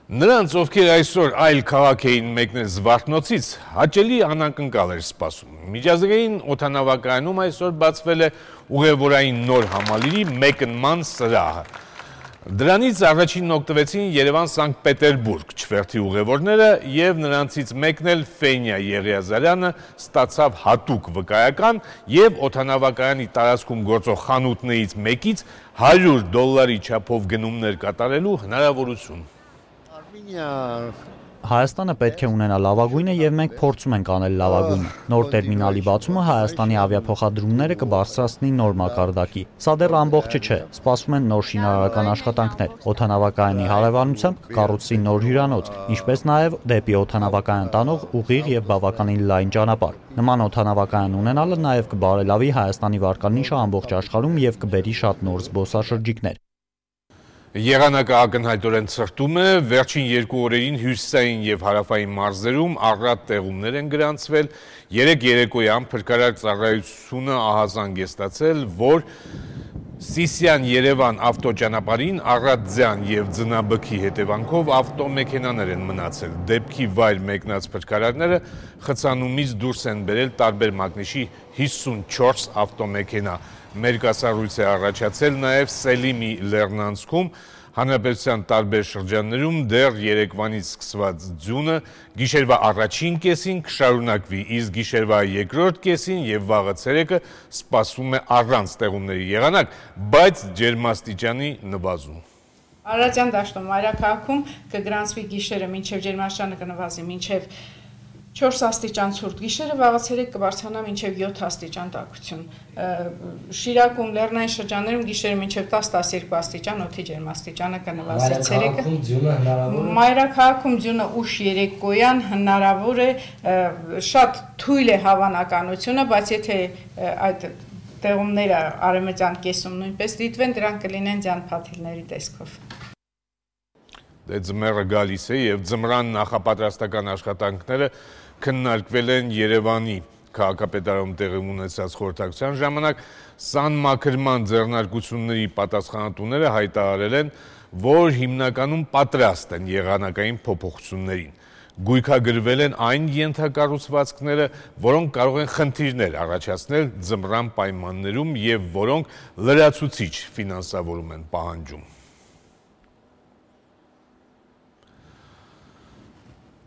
Նրանց, ովքեր այսօր այլ քաղաք էին մեկնել Զվարթնոցից, հաճելի անակնկալ էր սպասում։ Միջազգային օդանավակայանում այսօր բացվել է ուղևորային նոր համալիրի մեկնման սրահը։ Դրանից առաջինն օգտվեցին Երևան-Սանկտ Պետերբուրգ չվերթի ուղևորները և նրանցից մեկն էլ Ֆենյա Եղիազարյանը ստացավ հատուկ վկայական և օդանավակայանի տարածքում գործող խանութներից մեկից $100 չափով գնումներ կատարելու հնարավորություն։ Հայաստանը պետք է ունենա լավագույնը և մենք փորձում ենք անել լավագույնը։ Նոր տերմինալի բացումը Հայաստանի ավիափոխադրումները կբարձրացնի նոր մակարդակի։ Սա դեռ ամբողջը չէ, սպասվում են նոր շինարարական աշխատանքներ։ Օդանավակայանի հարևանությամբ կկառուցվի նոր հյուրանոց, ինչպես նաև դեպի օդանավակայան տանող ուղիղ և բավականին լայն ճանապարհ։ Նման օդանավակայան ունենալը նաև կբարելավի Հայաստանի վարկանիշը ամբողջ աշխարհում և կբերի շատ նոր զբոսաշրջիկներ։ Եղանակը ակնհայտորեն ցրտում է, վերջին 2 օրերին հյուսիսային և հարավային մարզերում առատ տեղումներ են գրանցվել, 3 երեկոյան փրկարար ծառայությունը ահազանգեստացել, որ Սիսիան-Երևան ավտոճանապարհին առատ-Ձյան և ձնաբքի հետևանքով ավտոմեքենաներ են մնացել։ Դեպքի վայր մեկնած փրկարարները խցանումից դուրս են բերել տարբեր մակնիշի 54 ավտոմեքենա։ Մերկասառույց է առաջացել նաև Սելիմի լեռնանցքում, հանրապետության տարբեր շրջաններում դեռ երեկվանից սկսված ձյունը գիշերվա առաջին կեսին կշարունակվի, իսկ գիշերվա երկրորդ կեսին և վաղը ցերեկը սպասվում է առանց տեղումների եղանակ, բայց ջերմաստիճանի նվազում։ Արարատյան դաշտում մայրաքաղաքում կգրանցվի գիշերը մինչև ջերմաստիճանը կնվազի մինչև 4 աստիճան ցուրտ, գիշերը վաղը ցերեկ կբարձրանա մինչև 7 աստիճան տաքություն։ Շիրակում, լեռնային շրջաններում գիշերը մինչև 10-12 աստիճան օդի ջերմաստիճանը կնվազի, ցերեկը մայրաքաղաքում ձյունը ուշ երեկոյան հնարավոր է, շատ թույլ է հավանականությունը, բայց եթե այդ տեղումները արևմտյան կեսում նույնպես դիտվեն, դրանք կլինեն ձյան-փաթիլների տեսքով։ Ձմեռը գալիս է և ձմռան նախապատրաստական աշխատանքները քննարկվել են Երևանի քաղաքապետարանում տեղի ունեցած խորհրդակցության ժամանակ, սանմաքրման ձեռնարկությունների պատասխանատուները հայտարարել են, որ հիմնականում պատրաստ են եղանակային փոփոխություններին։ գույքագրվել են այն ենթակառուցվածքները, որոնք կարող են խնդիրներ առաջացնել ձմռան պայմաններում եւ որոնք լրացուցիչ ֆինանսավորում են պահանջում։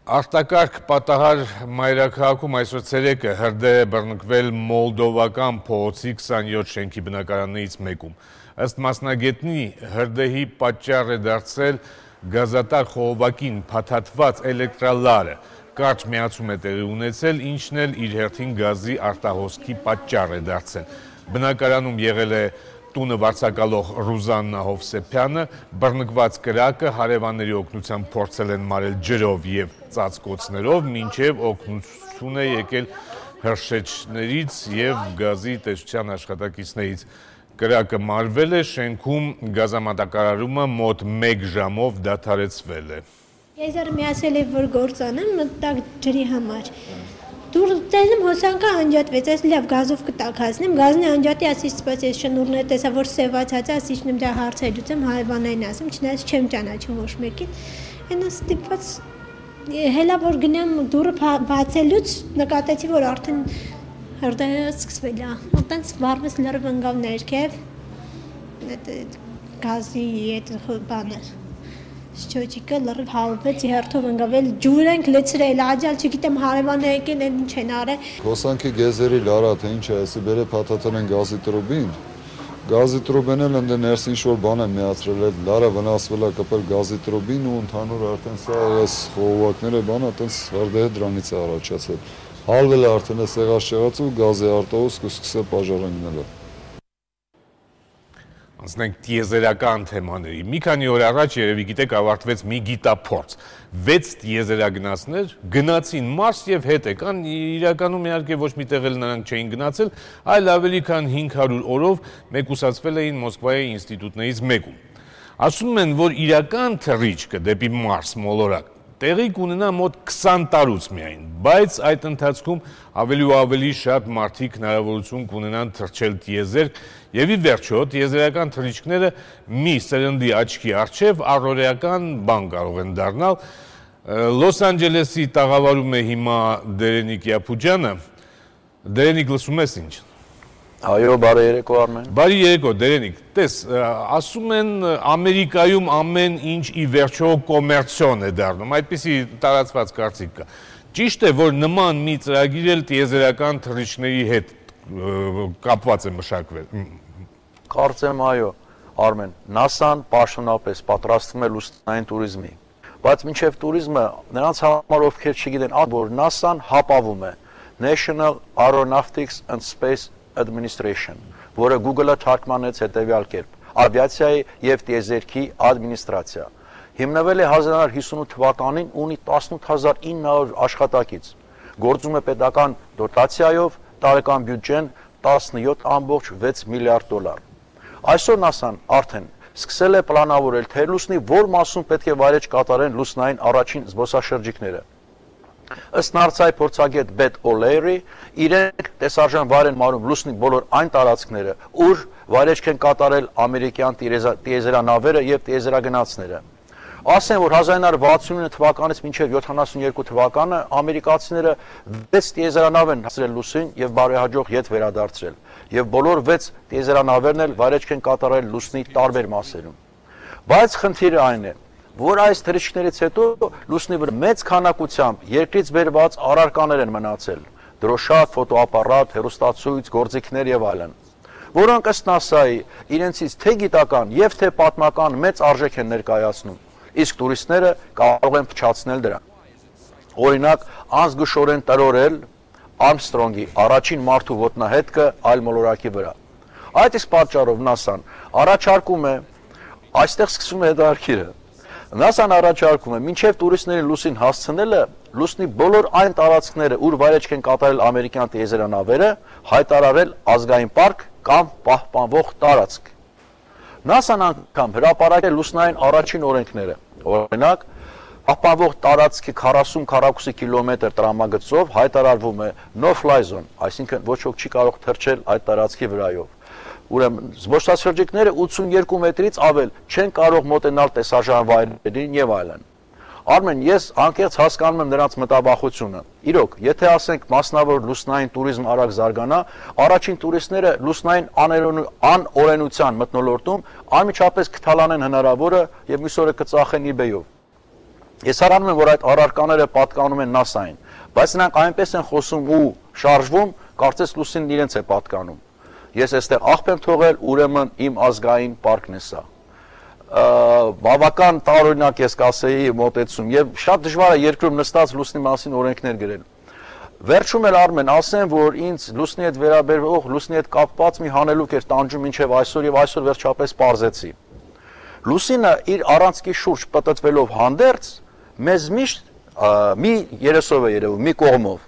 Արտակարգ պատահար մայրաքաղաքում այսօր ցերեկը հրդեհ է բռնկվել մոլդովական փողոցի 27 շենքի բնակարաններից մեկում։ Ըստ մասնագետի, հրդեհի պատճառ է դարձել գազատար խողովակին փաթաթված էլեկտրալարը, կարճ միացում է տեղի ունեցել, ինչն էլ իր հերթին գազի արտահոսքի պատճառ է դարձել։ Բնակարանում եղել է տունը վարձակալող Ռուզաննա Հովսեփյանը, բռնկված կրակը հարևանների օգնությամբ փորձել են մարել ջրով եւ ծածկոցներով, մինչեւ օգնություն է եկել հրշեջներից եւ գազի տեսության աշխատակիցներից։ Կրակը մարվել է, շենքում գազամատակարարումը մոտ 1 ժամով դադարեցվել է։ Ես միացել եմ, որ գործանեմ, մտակ ջրի համար։ Դուր ծելում հոսանքը անջատվեց, այս լավ գազով կտակացնեմ, գազնի անջատի ասից սպաց ես շնուրները տեսա, որ սևացած է, ասիչնեմ դա հարցերուց եմ հայվանային ասում, չնայած չեմ ճանաչում ոչ մեկին, ենա ստիպված, հելա որ գնեմ դուրը բացելուց նկատեցի, որ արդեն հրդեհը սկսվել է, ոտենց վարվեց լրիվ ընկավ ներքև, գազի այդ բանը, Շոջիկը լրիվ հավվեց, հերթով ընկավել, ջուր ենք լցրել, աջալ չգիտեմ հարևանը եկել են ինչ են արել։ Հոսանքի գեզերի լարա, թե ինչ է, այսի բերը փաթաթել են գազի տրուբին, գազի տրուբեն էլ ընդ ներս ինչ-որ բան են միացրել, այդ լարը վնասվել է կպել գազի տրուբին ու ընդհանուր արդեն սա այս խողովակները բանը այտենց հրդեհը դրանից է առաջացել։ Հալվել է արդեն այս եղած ու գազի արտահոսք ու սկսել պաժարենգնելը։ Անցնենք տիեզերական թեմաների։ Մի քանի օր առաջ երևի գիտեք ավարտվեց մի գիտափորձ։ 6 տիեզերագնացներ գնացին Մարս եւ հետ եկան, իրականում իհարկե ոչ մի տեղ էլ նրանք չէին գնացել, այլ ավելի քան 500 օրով մեկուսացվել էին Մոսկվայի ինստիտուտներից մեկում։ Ասում են, որ իրական թռիչքը դեպի Մարս մոլորակ տեղի կունենա մոտ 20 տարուց միայն, բայց այդ ընթացքում ավելի ու ավելի շատ մարդիկ հնարավորություն կունենան թռչել տիեզերք եւ ի վերջո տիեզերական թռիչքները մի սերնդի աչքի առջև առօրեական բան կարող են դառնալ։ Լոս Անջելեսի տաղավարում է հիմա Դերենիկ Յափուջյանը։ Դերենիկ, լսում ես ինչ։ Այո, բարի երեկո Արմեն։ Բարի երեկո Դերենիկ, տես, ասում են Ամերիկայում ամեն ինչ ի վերջո կոմերցիոն է դառնում, այդպիսի տարածված կարծիք կա։ Ճիշտ է, որ նման մի ծրագիր էլ տիեզերական թռիչքների հետ կապված է մշակվել։ Կարծեմ այո, Արմեն, NASA-ն պաշտոնապես պատրաստվում է լուսնային туриզմի, բայց մինչև туриզմը նրանց համար ովքեր չգիտեն, որ NASA-ն հապավում է National Aeronautics and Space Administration, որը Google-ը թարգմանեց հետևյալ կերպ. ավիացիայի եւ տիեզերքի ադմինիստրացիա։ Հիմնվել է 1958 թվականին, ունի 18900 աշխատակից։ Գործում է պետական դոտացիայով, տարեկան բյուջեն 17.6 միլիարդ դոլար։ Այսօր NASA-ն արդեն սկսել է պլանավորել, թե լուսնի որ մասում պետք է վայրեջ կատարեն լուսնային առաջին զբոսաշրջիկները։ Ըստ նարսայի փորձագետ Բեթ Օլեյրի, իրենք տեսարժան վայր են մարում լուսնի բոլոր այն տարածքները, ուր վայրեջք են կատարել ամերիկյան տիեզերանավերը եւ տիեզերագնացները։ Ասեն, որ 1969 թվականից մինչև 72 թվականը ամերիկացիները 6 տիեզերանավ են հասցրել լուսին եւ բարեհաջող ետ վերադարձրել, եւ բոլոր 6 տիեզերանավերն էլ վայրեջք են կատարել լուսնի տարբեր մասերում։ Բայց խնդիրը այն է, որ այս թռիչքներից հետո լուսնի վրա մեծ քանակությամբ երկրից բերված առարկաներ են մնացել, դրոշակ, ֆոտոապարատ, հեռուստացույց, գործիքներ եւ այլն, որոնք ըստ NASA-ի իրենցից թե գիտական եւ թե պատմական մեծ արժեք են ներկայացնում, իսկ տուրիստները կարող են փչացնել դրան։ Օրինակ, անզգուշորեն տրորել Արմստրոնգի առաջին մարդու ոտնահետքը այլ մոլորակի վրա։ Այդ իսկ պատճառով NASA-ն առաջարկում է, այստեղ սկսվում է հետաքրքիրը։ NASA-ն առաջարկում է մինչև տուրիստների լուսին հասցնելը լուսնի բոլոր այն տարածքները, ուր վայրեջք են կատարել ամերիկյան տիեզերանավերը, հայտարարել ազգային պարկ կամ պահպանվող տարածք։ NASA-ն անգամ հրապարակել է լուսնային առաջին օրենքները։ Օրինակ, պահպանվող տարածքի 40 քառակուսի կիլոմետր տրամագծով հայտարարվում է no-fly zone, այսինքն ոչ ոք չի կարող թռչել այդ տարածքի վրայով։ Ուրեմն զբոսաշրջիկները 82 մետրից ավել չեն կարող մոտենալ տեսարժան վայրերին եւ այլն։ Արմեն, ես անկեղծ հասկանում եմ նրանց մտաբախությունը։ Իրոք, եթե ասենք մասնավոր լուսնային туриզմ արագ զարգանա, առաջին տուրիստները լուսնային անօրենության մթնոլորտում անմիջապես կթալանեն հնարավորը եւ մյուս օրը կծախեն eBay-ով։ Ես հարանում եմ, որ այդ առարկաները պատկանում են NASA-ին, բայց նրանք այնպես են խոսում ու շարժվում, կարծես լուսինն իրենց է պատկանում։ Ես այստեղ աղբ եմ թողել, ուրեմն իմ ազգային պարկն է սա։ Բավական տարօրինակ ես կասեի մոտեցում եւ շատ դժվար է երկրում նստած լուսնի մասին օրենքներ գրել։ Վերջում էլ Արմեն ասեմ, որ ինձ լուսնի հետ վերաբերող, լուսնի հետ կապված մի հանելուկ էր տանջում մինչեւ այսօր եւ այսօր վերջապես պարզեցի։ Լուսինը իր առանցքի շուրջ պտտվելով հանդերձ մեզ միշտ մի երեսով է երևում, մի կողմով,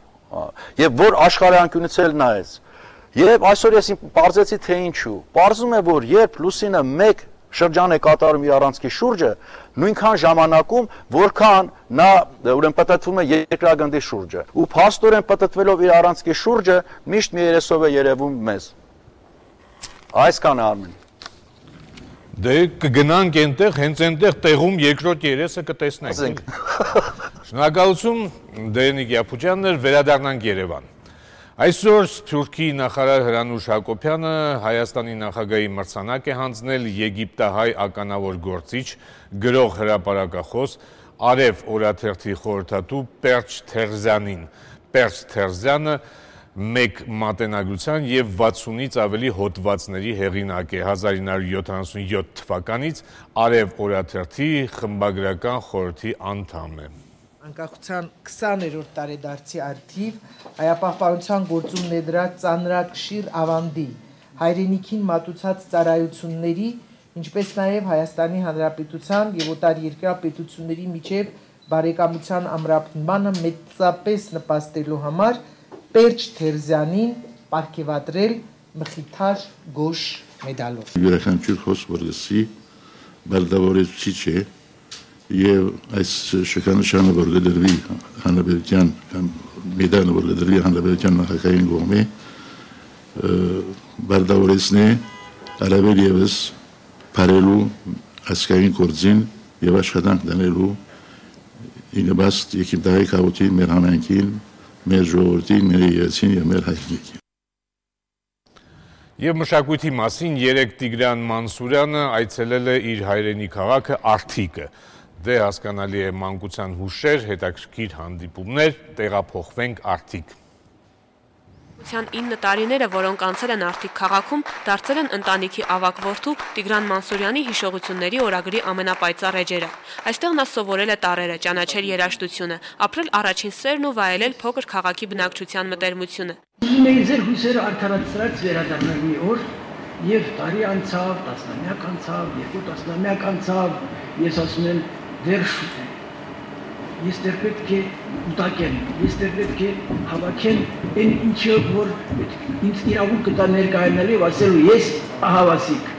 եւ որ աշխարհի անկյունից էլ նայեց։ Եվ այսօր ես պարզեցի թե ինչու։ Պարզում է, որ երբ լուսինը մեկ շրջան է կատարում իր առանցքի շուրջը, նույնքան ժամանակում, որքան նա ուրեմն պտտվում է երկրագնդի շուրջը, ու փաստորեն պտտվելով իր առանցքի շուրջը միշտ մի երեսով է երևում մեզ։ Այսքան է Արմեն։ Դե կգնանք այնտեղ, հենց այնտեղ տեղում երկրորդ երեսը կտեսնենք։ Շնորհակալություն Դերենիկ Յափուչյանն, վերադառնանք Երևան։ Այսօր Թուրքի նախարար Հրանուշ Հակոբյանը Հայաստանի նախագահի մրցանակ է հանձնել եգիպտահայ ականավոր գործիչ, գրող հրապարակախոս Արև օրաթերթի խորհրդատու Պերճ Թերզյանին։ Պերճ Թերզյանը մեկ մատենագրության և 60-ից ավելի հոդվածների հեղինակ է, 1977 թվականից Արև օրաթերթի խմբագրական խորհրդի անդամ է։ Անկախության 20-րդ տարեդարձի առթիվ հայապահպանության գործում ներդրած ծանրակշիռ ավանդի, հայրենիքին մատուցած ծառայությունների, ինչպես նաև Հայաստանի Հանրապետության և օտարերկրյա պետությունների միջև բարեկամության ամրապնդմանը մեծապես նպաստելու համար Պերճ Թերզյանին պարգևատրել Մխիթար Գոշ մեդալով։ Յուրաքանչյուր խոսք, որ լսի, բարդավորեցուցիչ է եւ այս շքանշանը, որ գդրվի հանրապետության կամ մեդալը, որ գդրվի հանրապետության նախագահային կողմի, բարդավորեցնի առավել եւս բարելու ասկային գործին եւ աշխատանք դնելու ինքնաբաստ եգիպտահայ քաղաքին, մեր համայնքին, մեր ժողովրդին, մեր եկեղեցին եւ մեր հայրենիքին։ Եվ մշակույթի մասին երեկ Տիգրան Մանսուրյանը այցելել է իր հայրենի քաղաքը Արթիկը։ Դե հասկանալի է մանկության հուշեր, հետաքրքիր հանդիպումներ, տեղափոխվենք Արթիկ։ 9 տարիները, որոնք անցել են Արթիկ քաղաքում, դարձել են ընտանիքի ավագ որդու Տիգրան Մանսուրյանի հիշողությունների օրագրի ամենապայծառ էջերը։ Այստեղ նա սովորել է տառերը, ճանաչել երաժշտությունը, ապրել առաջին սերն ու վայելել փոքր քաղաքի բնակչության մտերմությունը։ Ուզում էի ձեր հույսերը արդարացրած վերադառնալ մի օր, եւ տարի անցավ, տասնամյակ անցավ, 2 տասնամյակ անցավ, ես ասում եմ դեռ շուտ է։ Ես դեռ պետք է ուտակեմ, ես դեռ պետք է հավաքեմ այն ինչը, որ ինձ իրավունք կտա ներկայանալ եւ ասելու ես ահավասիկ։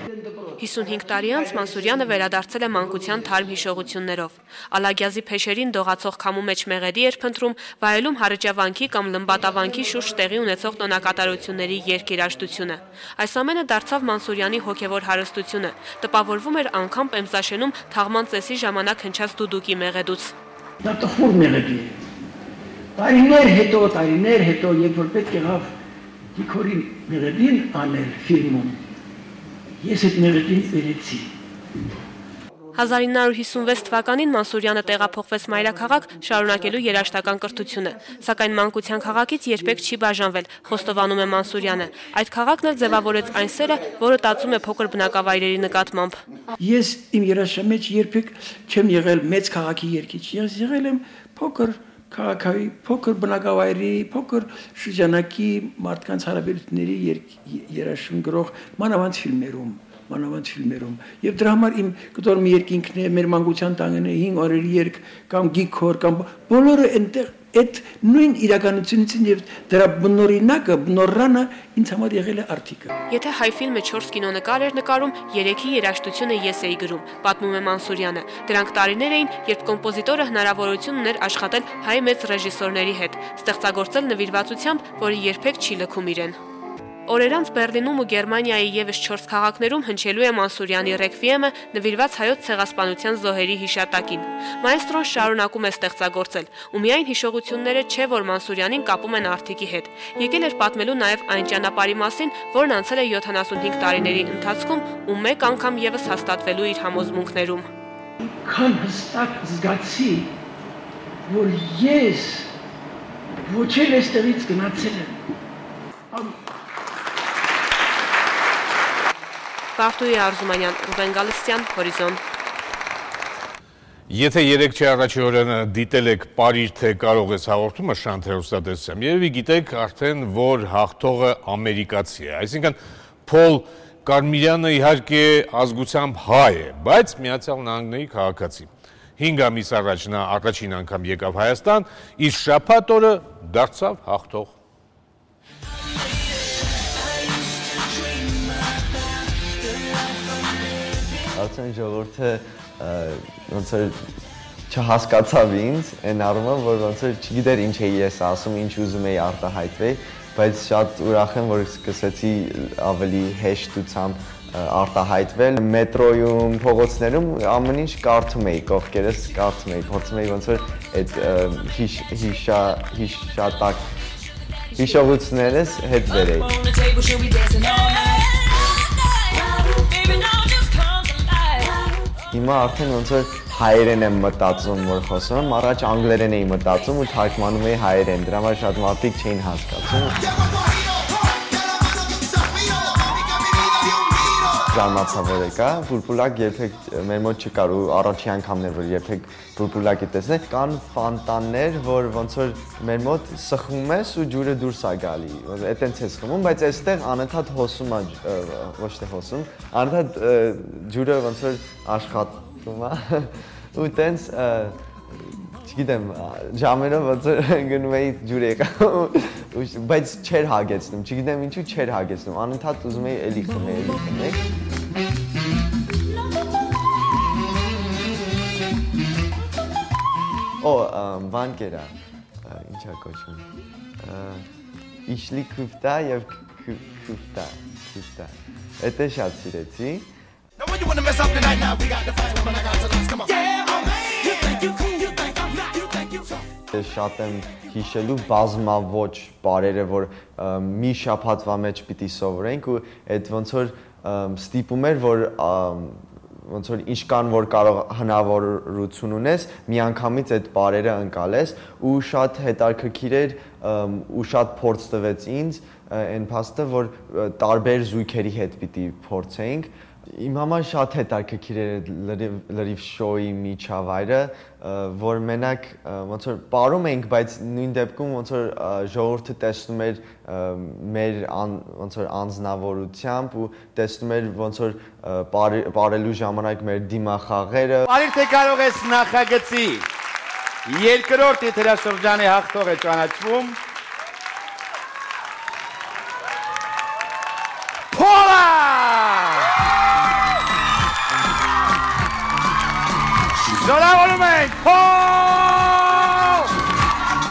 55 տարի անց Մանսուրյանը վերադարձել է մանկության թարմ հիշողություններով։ Ալագյազի փեշերին դողացող քամու մեջ մեղեդի էր փնտրում, վայելում Հարճավանքի կամ Լմբատավանքի շուրջ տեղի ունեցող տոնակատարությունների երգերաշտությունը։ Այս ամենը դարձավ Մանսուրյանի հոգևոր հարստությունը, տպավորվում էր անգամ Պեմզաշենում թաղման ծեսի ժամանակ հնչած դուդուկի մեղեդուց։ Դա տխուր մեղեդի է։ Տարիներ հետո, երբ որ պետք եղավ Գիգորի մեղեդին անել ֆիլմում, ես այդ մեղեդին վերեցի։ 1956 թվականին Մանսուրյանը տեղափոխվեց մայրաքաղաք շարունակելու երաժշտական կրթությունը, սակայն մանկության քաղաքից երբեք չի բաժանվել, խոստովանում է Մանսուրյանը։ Այդ քաղաքն էլ ձևավորեց այն սերը, որը տածում է փոքր բնակավայրերի նկատմամբ։ Ես իմ երաշխի մեջ երբեք չեմ եղել մեծ քաղաքի երգիչ, ես եղել եմ փոքր քաղաքավի, փոքր բնակավայրի, փոքր շրջանակի մարդկանց հարաբերությունների երաշխուն գրող մանավանդ ֆիլմերում եւ դրա համար իմ կտոր մի երկինքն է մեր մանկության տանգն է 5 օրերի երգ կամ Գիգոր կամ բոլորը այնտեղ այդ նույն իրականությունից եւ դրա բնօրինակը բնորանը ինձ համար եղել է Արթիկը։ Եթե հայ ֆիլմը 4 կինոնկար էր նկարում, 3-ի երաժշտությունը ես էի գրում, պատմում է Մանսուրյանը։ Դրանք տարիներ էին, երբ կոմպոզիտորը հնարավորություն ուներ աշխատել հայ մեծ ռեժիսորների հետ, ստեղծագործել նվիրվածությամբ, որը երբեք չի լքում իրեն։ Օրերանց Բերլինում ու Գերմանիայի եւս 4 քաղաքներում հնչելու է Մանսուրյանի ռեկվիեմը նվիրված հայոց ցեղասպանության զոհերի հիշատակին։ Մայստրոն շարունակում է ստեղծագործել, ու միայն հիշողությունները չէ, որ Մանսուրյանին կապում են Արթիկի հետ։ Եկել էր պատմելու նաեւ այն ճանապարհի մասին, որն անցել է 75 տարիների ընթացքում ու մեկ անգամ եւս հաստատվելու իր համոզմունքներում։ Քան հստակ զգացի, որ ես ոչ էլ այստեղից գնացել եմ։ Վարդուհի Արզումանյան, Ռուբեն Գալստյան, Հորիզոն։ Եթե 3 առաջի օրը դիտել եք Պարիր թե կարող ես հաղորդումը Շանթ հեռուստատեսությամբ, երևի գիտեք արդեն, որ հաղթողը ամերիկացի է, այսինքն Փոլ Կարմիրյանը իհարկե ազգությամբ հայ է, բայց Միացյալ Նահանգների քաղաքացի։ 5 ամիս առաջ նա առաջին անգամ եկավ Հայաստան, իսկ շաբաթ օրը դարձավ հաղթող։ Արդեն ժողովուրդը ոնց որ չհասկացավ ինձ, այն առումով, որ ոնց որ չգիտեր ինչ էի ես ասում, ինչ ուզում էի արտահայտվել, բայց շատ ուրախ եմ, որ սկսեցի ավելի հեշտությամբ արտահայտվել։ Մետրոյում, փողոցներում ամեն ինչ կարդում էի, կողքերս կարդում էի, փորձում էի ոնց որ այդ հիշողություններս հետ բերեի։ Հիմա արդեն ոնց որ հայերեն եմ մտածում, որ խոսում եմ, առաջ անգլերեն էի մտածում ու թարգմանում էի հայերեն, դրա համար շատ մարդիկ չէին հասկացում։ Զարմացա որ եկա, պուլպուլակ երբեք մեր մոտ չկար ու առաջի անգամն էր, որ երբեք պուլպուլակի տեսնեք, կան ֆանտաններ, որ ոնց որ մեր մոտ սխում ես ու ջուրը դուրս է գալի, այդտենց ես խմում, բայց այստեղ անընդհատ հոսում է, ոչ թե հոսում, անընդհատ ջուրը ոնց որ աշխատում է ու տենց չգիտեմ, ժամերով ոնց որ գնում էի ջուր եկա, բայց չէր հագեցնում, չգիտեմ ինչու չէր հագեցնում, անընդհատ ուզում էի էլի խմել։ Բան կերա, ինչ է կոչում, իշլի քուֆտա և քուֆտա, էդ է շատ սիրեցի։ Շատ եմ հիշելու բազմաոճ բարերը, որ մի շաբաթվա մեջ պիտի սովորենք ու այդ ոնց որ ստիպում էր, որ ոնց որ ինչքան որ կարող հնարավորություն ունես, միանգամից այդ բարերը ընկալես ու շատ հետաքրքիր էր ու շատ փորձ տվեց ինձ այն փաստը, որ տարբեր զույգերի հետ պիտի փորձենք։ Իմ համար շատ հետաքրքիր էր լրիվ շոուի միջավայրը, որ մենակ ոնց որ պարում ենք, բայց նույն դեպքում ոնց որ ժողովուրդը տեսնում էր մեր ոնց որ անձնավորությամբ ու տեսնում էր ոնց որ պարելու ժամանակ մեր դիմախաղերը։ Պարիր թե կարող ես նախագծի երկրորդ եթերաշրջանի հաղթող է ճանաչվում Փոլա Շնորհավորում ենք, Փոլ!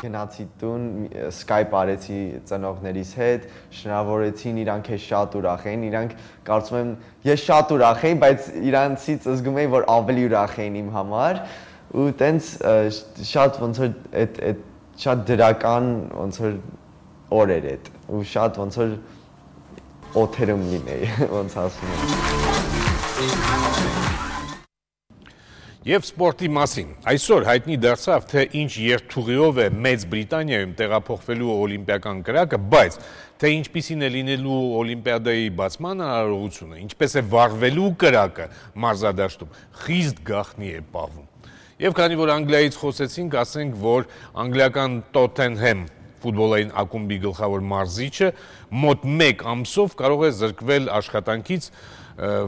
Գնացի տուն, սկայպ արեցի ծնողներիս հետ, շնորհավորեցին, իրանք է շատ ուրախ էին, իրանք կարծում եմ, ես շատ ուրախ էի, բայց իրանցից զգում էի, որ ավելի ուրախ էին իմ համար, ու տենց շատ ոնց որ շատ դրական ոնց որ օր էր էդ, ու շատ ոնց որ օթերում լինեի, ոնց ասում եմ։ Եվ սպորտի մասին, այսօր հայտնի դարձավ, թե ինչ երթուղիով է Մեծ Բրիտանիայում տեղափոխվելու օլիմպիական կրակը, բայց թե ինչպիսին է լինելու օլիմպիադայի բացման հնարավորությունը, ինչպես է վարվելու կրակը մարզադաշտում, խիստ գաղտնի է պահվում։ Եվ քանի որ Անգլիայից խոսեցինք, ասենք, որ անգլիական Տոթենհեմ ֆուտբոլային ակումբի գլխավոր մարզիչը մոտ 1 ամսով կարող է զրկվել աշխատանքից,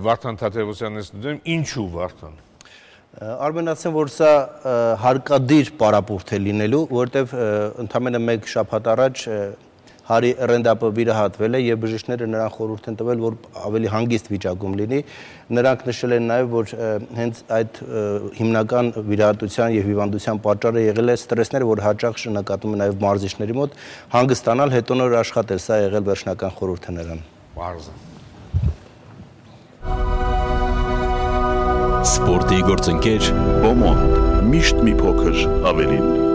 Վարդան Թադևոսյանն է ստուդիոյում, ինչու Վարդան։ Արմեն ասեմ, որ սա հարկադիր պարապուրտ է լինելու, որտեվ ընդամենը մեկ շաբաթ առաջ Հարի Ռենդապը վիրահատվել է եւ բժիշկները նրան խորհուրդ են տվել, որ ավելի հանգիստ վիճակում լինի։ Նրանք նշել են նաեւ, որ հենց այդ հիմնական վիրահատության եւ հիվանդության պատճառը եղել է ստրեսները, որ հաճախ նկատում են նաեւ մարզիչների մոտ, հանգստանալ, հետո նոր աշխատել, սա եղել վերջնական խորհուրդը նրան։ Պարզ է։ Սպորտի գործընկեր Բոմոն, միշտ մի փոքր ավելին։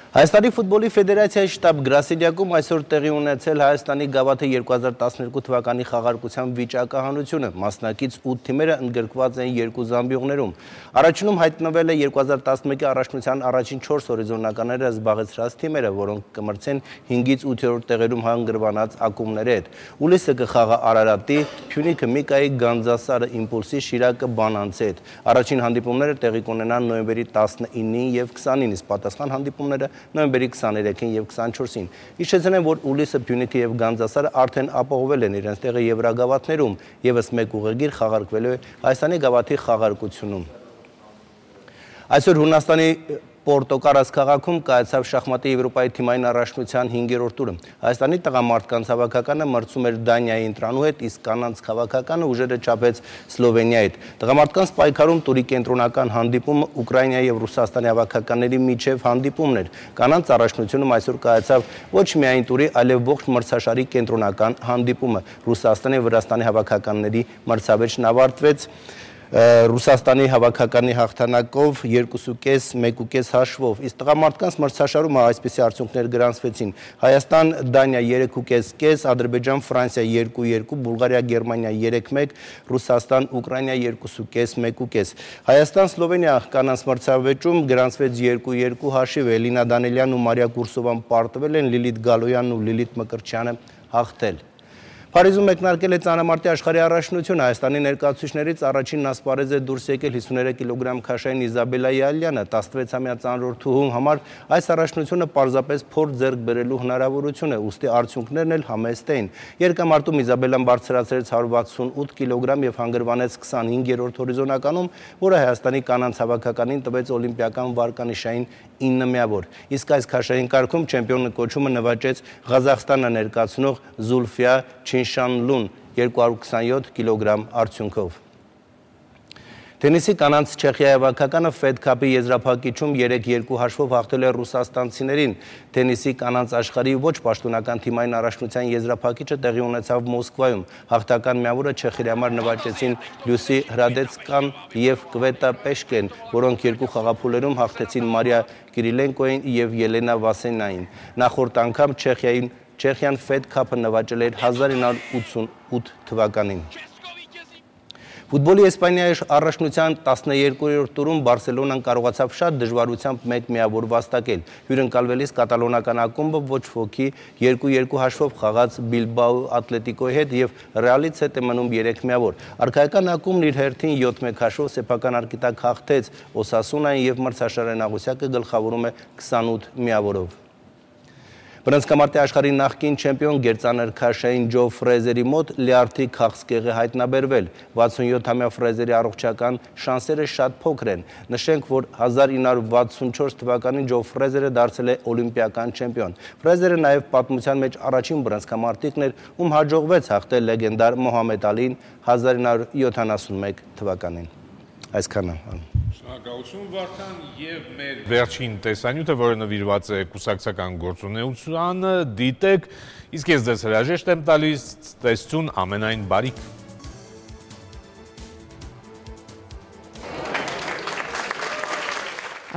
Հայաստանի ֆուտբոլի ֆեդերացիայի շտաբ գրասենյակում այսօր տեղի ունեցել Հայաստանի գավաթի 2012 թվականի խաղարկության վիճակահանությունը, մասնակից 8 թիմերը ընդգրկված են 2 զամբյուղներում։ Առաջնում հայտնվել է 2011-ի առաջնության առաջին 4 հորիզոնականները զբաղեցրած թիմերը, որոնք կմրցեն 5-ից 8-րդ տեղերում հանգրվանած ակումբների հետ։ Ուլիսը կխաղա Արարատի, Փյունիկը Միկայի, Գանձասարը Իմպուլսի, Շիրակը Բանանցի հետ։ Առաջին հանդիպումները տեղի կունենան նոյեմբերի 19-ին եւ 20-ին, իսկ պատասխան հանդիպումները նոյեմբերի 23-ին եւ 24-ին։ Հիշեցնեմ, որ Ուլիսը, Փյունիկը եւ Գանձասարը արդեն ապահովել են իրենց տեղը Եվրագավաթներում, եւս մեկ ուղեգիր խաղարկվելու է Հայաստանի գավաթի խաղարկությունում։ Այսօր Հունաստանի Պորտոկարաս քաղաքում կայացավ շախմատի Եվրոպայի թիմային առաջնության 5-րդ տուրը։ Հայաստանի տղամարդկանց հավաքականը մրցում էր Դանիայի ընտրանու հետ, իսկ կանանց հավաքականը ուժերը չափեց Սլովենիայի հետ։ Տղամարդկանց պայքարում տուրի կենտրոնական հանդիպումը Ուկրաինայի եւ Ռուսաստանի հավաքականների միջև հանդիպումն էր։ Կանանց առաջնությունում այսօր կայացավ ոչ միայն տուրի, այլև ողջ մրցաշարի կենտրոնական հանդիպումը։ Ռուսաստանի եւ Վրաստանի հավաքականների մրցավեճն ավարտվեց Ռուսաստանի հավաքականի հաղթանակով 2.5, 1.5 հաշվով, իսկ տղամարդկանց մրցաշարում այսպիսի արդյունքներ գրանցվեցին. Հայաստան, Դանիա 3.5, Ադրբեջան, Ֆրանսիա 2.2, Բուլղարիա, Գերմանիա 3.1, Ռուսաստան, Ուկրաինա 2.5, 1.5։ Հայաստան, Սլովենիա կանանց մրցավեճում գրանցվեց 2.2 հաշիվ, Էլինա Դանելյանն ու Մարիա Կուրսովան պարտվել են, Լիլիթ Գալոյանն ու Լիլիթ Մկրտչյանը հաղթել։ Փարիզում մեկնարկել է ծանրամարտի աշխարհի առաջնությունը, Հայաստանի ներկայացուցիչներից առաջինն ասպարեզ է դուրս եկել 53 կիլոգրամ քաշային Իզաբելա Յալյանը, 16-ամյա ծանրորդուհու համար այս առաջնությունը պարզապես փորձ ձեռք բերելու հնարավորություն է, ուստի արդյունքներն էլ համեստ էին։ Երկամարտում Իզաբելան բարձրացրեց 168 կիլոգրամ եւ հանգրվանեց 25-րդ հորիզոնականում, որը Հայաստանի կանանց հավաքականին տվեց օլիմպիական վարկանիշային 9 միավոր։ Իսկ այս քաշային կարգում չեմպիոնի կոչումը նվաճեց Ղազախստանը ներկայացնող Զուլֆիա Չինշանլուն 227 կիլոգրամ արդյունքով։ Թենիսի կանանց Չեխիայի հավաքականը Fed Cup-ի եզրափակիչում 3-2 հաշվով հաղթել է ռուսաստանցիներին։ Թենիսի կանանց աշխարհի ոչ պաշտոնական թիմային առաջնության եզրափակիչը տեղի ունեցավ Մոսկվայում։ Հաղթական միավորը չեխերի համար նվաճեցին Լյուսի Հրադեցկան եւ Կվետա Պեշկեն, որոնք երկու խաղափուլերում հաղթեցին Մարիա Կիրիլենկոին եւ Ելենա Վասենային։ Նախորդ անգամ Չեխիան Fed Cup-ը նվաճել էր 1988 թվականին։ Ֆուտբոլի Իսպանիայի առաջնության 12-րդ տուրում Բարսելոնան կարողացավ շատ դժվարությամբ 1 միավոր վաստակել։ Հյուրընկալվելիս կատալոնական ակումբը ոչ ոքի 2-2 հաշվով խաղաց Բիլբաո Ատլետիկոյի հետ եւ Ռեալից հետ է մնում 3 միավոր։ Արքայական ակումբն իր հերթին 7-1 հաշվով սեփական արկիտակ հաղթեց Օսասունային եւ մրցաշարային աղյուսակը գլխավորում է 28 միավորով։ Բռնցքամարտի աշխարհի նախկին չեմպիոն գերծանր քաշային Ջո Ֆրեզերի մոտ լիարդի քաղցկեղը հայտնաբերվել։ 67-ամյա Ֆրեզերի առողջական շանսերը շատ փոքր են։ Նշենք, որ 1964 թվականին Ջո Ֆրեզերը դարձել է օլիմպիական չեմպիոն։ Ֆրեզերը նաև պատմության մեջ առաջին բռնցքամարտիկն էր, ում հաջողվեց հաղթել լեգենդար Մոհամեդ Ալին 1971 թվականին։ Այսքանը։ Շնորհակալություն Վարդան եւ մեր վերջին տեսանյութը, որը նվիրված է կուսակցական գործունեությանը, դիտեք, իսկ ես ձեզ հրաժեշտ եմ տալիս, տեսություն ամենայն բարիք։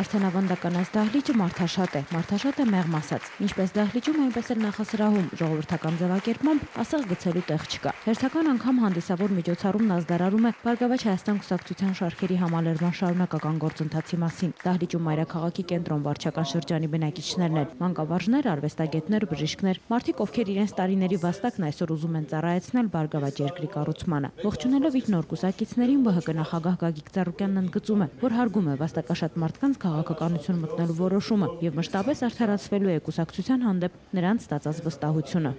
Արդեն ավանդական այս դահլիճը մարդաշատ է, մեղմ ասած։ Ինչպես դահլիճում, այնպես էլ նախասրահում ժողովրդական ձևակերպմամբ ասեղ գցելու տեղ չկա։ Հերթական անգամ հանդիսավոր միջոցառումն ազդարարում է Բարգավաճ Հայաստան կուսակցության շարքերի համալրման շարունակական գործընթացի մասին։ Դահլիճում մայրաքաղաքի կենտրոն վարչական շրջանի բնակիչներն են, մանկավարժներ, արվեստագետներ, բժիշկներ, մարդիկ, ովքեր իրենց տարիների վաստակն այսօր ուզում են ծառայեցնել Բարգավաճ երկրի կառուցմանը։ Ողջունելով իր նոր կուսակիցներին, ԲՀԿ նախագահ Գագիկ Ծառուկյանն ընդգծում է, որ հարգում է վաստակաշատ մարդկանց քաղաքականություն մտնելու որոշումը եւ մշտապես արդարացվելու է կուսակցության հանդեպ նրանց ստացած վստահությունը։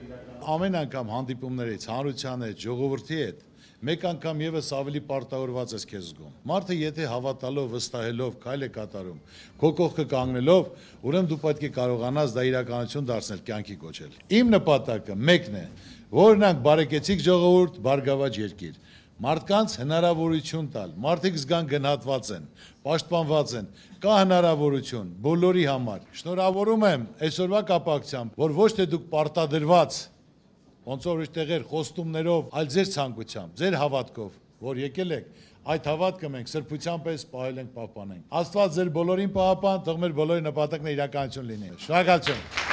Ամեն անգամ հանդիպումներից հանրության հետ, ժողովրդի հետ մեկ անգամ եւս ավելի պարտավորված ես քեզ զգում։ Մարդը եթե հավատալով, վստահելով քայլ է կատարում, քո կողքը կանգնելով, ուրեմն դու պետք է կարողանաս դա իրականություն դարձնել, կյանքի կոչել։ Իմ նպատակը մեկն է, որնանք բարեկեցիկ ժողովուրդ, բարգավաճ երկիր։ Մարդկանց հնարավորություն տալ, մարդիկ զգան գնահատված են, պաշտպանված են, կա հնարավորություն բոլորի համար։ Շնորհավորում եմ այսօրվա կապակցությամբ, որ ոչ թե դուք պարտադրված ոնց որ տեղեր խոստումներով, այլ ձեր ցանկությամբ, ձեր հավատքով, որ եկել եք, այդ հավատքը մենք սրբության պես պահել ենք, պահպանենք։ Աստված ձեր բոլորին պահապան, թող մեր բոլորի նպատակն իրականություն լինի։ Շնորհակալություն։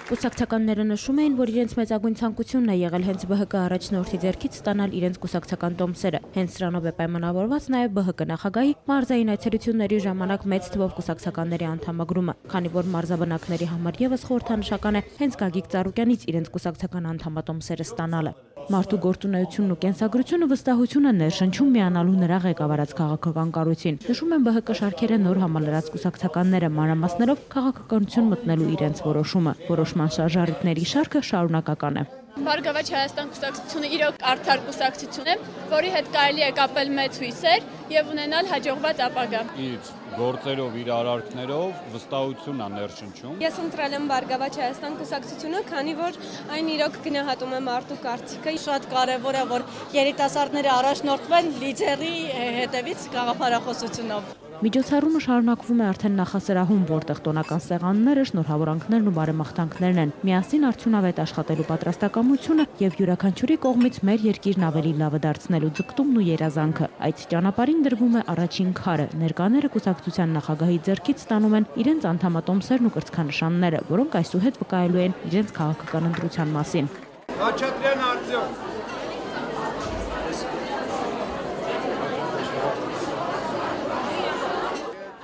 Կուսակցականները նշում էին, որ իրենց մեծագույն ցանկությունն է եղել հենց ԲՀԿ առաջնորդի ձեռքից ստանալ իրենց կուսակցական տոմսերը։ Հենց սրանով է պայմանավորված նաև ԲՀԿ նախագահի մարզային այցելությունների ժամանակ մեծ թվով կուսակցականների անդամագրումը, քանի որ մարզաբնակների համար եւս խորհրդանշական է հենց Գագիկ Ծառուկյանից իրենց կուսակցական անդամատոմսերը ստանալը։ Մարդու գործունեությունն ու կենսագրությունը վստահություն են ներշնչում միանալու նրա ղեկավարած քաղաքական կառույցին։ Նշում են ԲՀԿ շարքերը նոր համալրած կուսակցականները մանրամասներով քաղաքականություն մտնելու իրենց որոշումը։ Որոշման շարժառիթների շարքը շարունակական է։ Բարգավաճ Հայաստան կուսակցությունը իրոք արդար կուսակցություն է, որի հետ կարելի է կապել մեծ հույսեր եւ ունենալ հաջողված ապագա։ Իր գործերով, իր արարքներով վստահություն է ներշնչում։ Ես ընտրել եմ Բարգավաճ Հայաստան կուսակցությունը, քանի որ այն իրոք գնահատում է մարդու կարծիքը։ Շատ կարևոր է, որ երիտասարդները առաջնորդվեն լիդերի հետևից գաղափարախոսությունով։ Միջոցառումը շարունակվում է արդեն նախասրահում, որտեղ տոնական սեղանները, շնորհավորանքներն ու բարեմաղթանքներն են։ Միասին արդյունավետ աշխատելու պատրաստակամությունը եւ յուրաքանչյուրի կողմից մեր երկիրն ավելի լավը դարձնելու ձգտումն ու երազանքը։ Այդ ճանապարհին դրվում է առաջին քարը։ Ներկաները կուսակցության նախագահի ձեռքից ստանում են իրենց անդամատոմսերն ու կրծքանշանները, որոնք այսուհետ վկայելու են իրենց քաղաքական ընտրության մասին։ Խաչատրյան Արտյոմ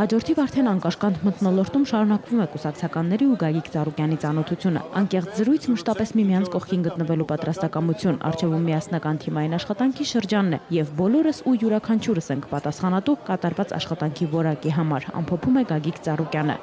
Հաջորդիվ արդեն անկաշկանդ մթնոլորտում շարունակվում է կուսակցականների ու Գագիկ Ծառուկյանի ծանոթությունը։ Անկեղծ զրույց, մշտապես միմյանց կողքին գտնվելու պատրաստակամություն, առջևում միասնական թիմային աշխատանքի շրջանն է, եւ բոլորս ու յուրաքանչյուրս ենք պատասխանատու կատարված աշխատանքի որակի համար, ամփոփում է Գագիկ Ծառուկյանը։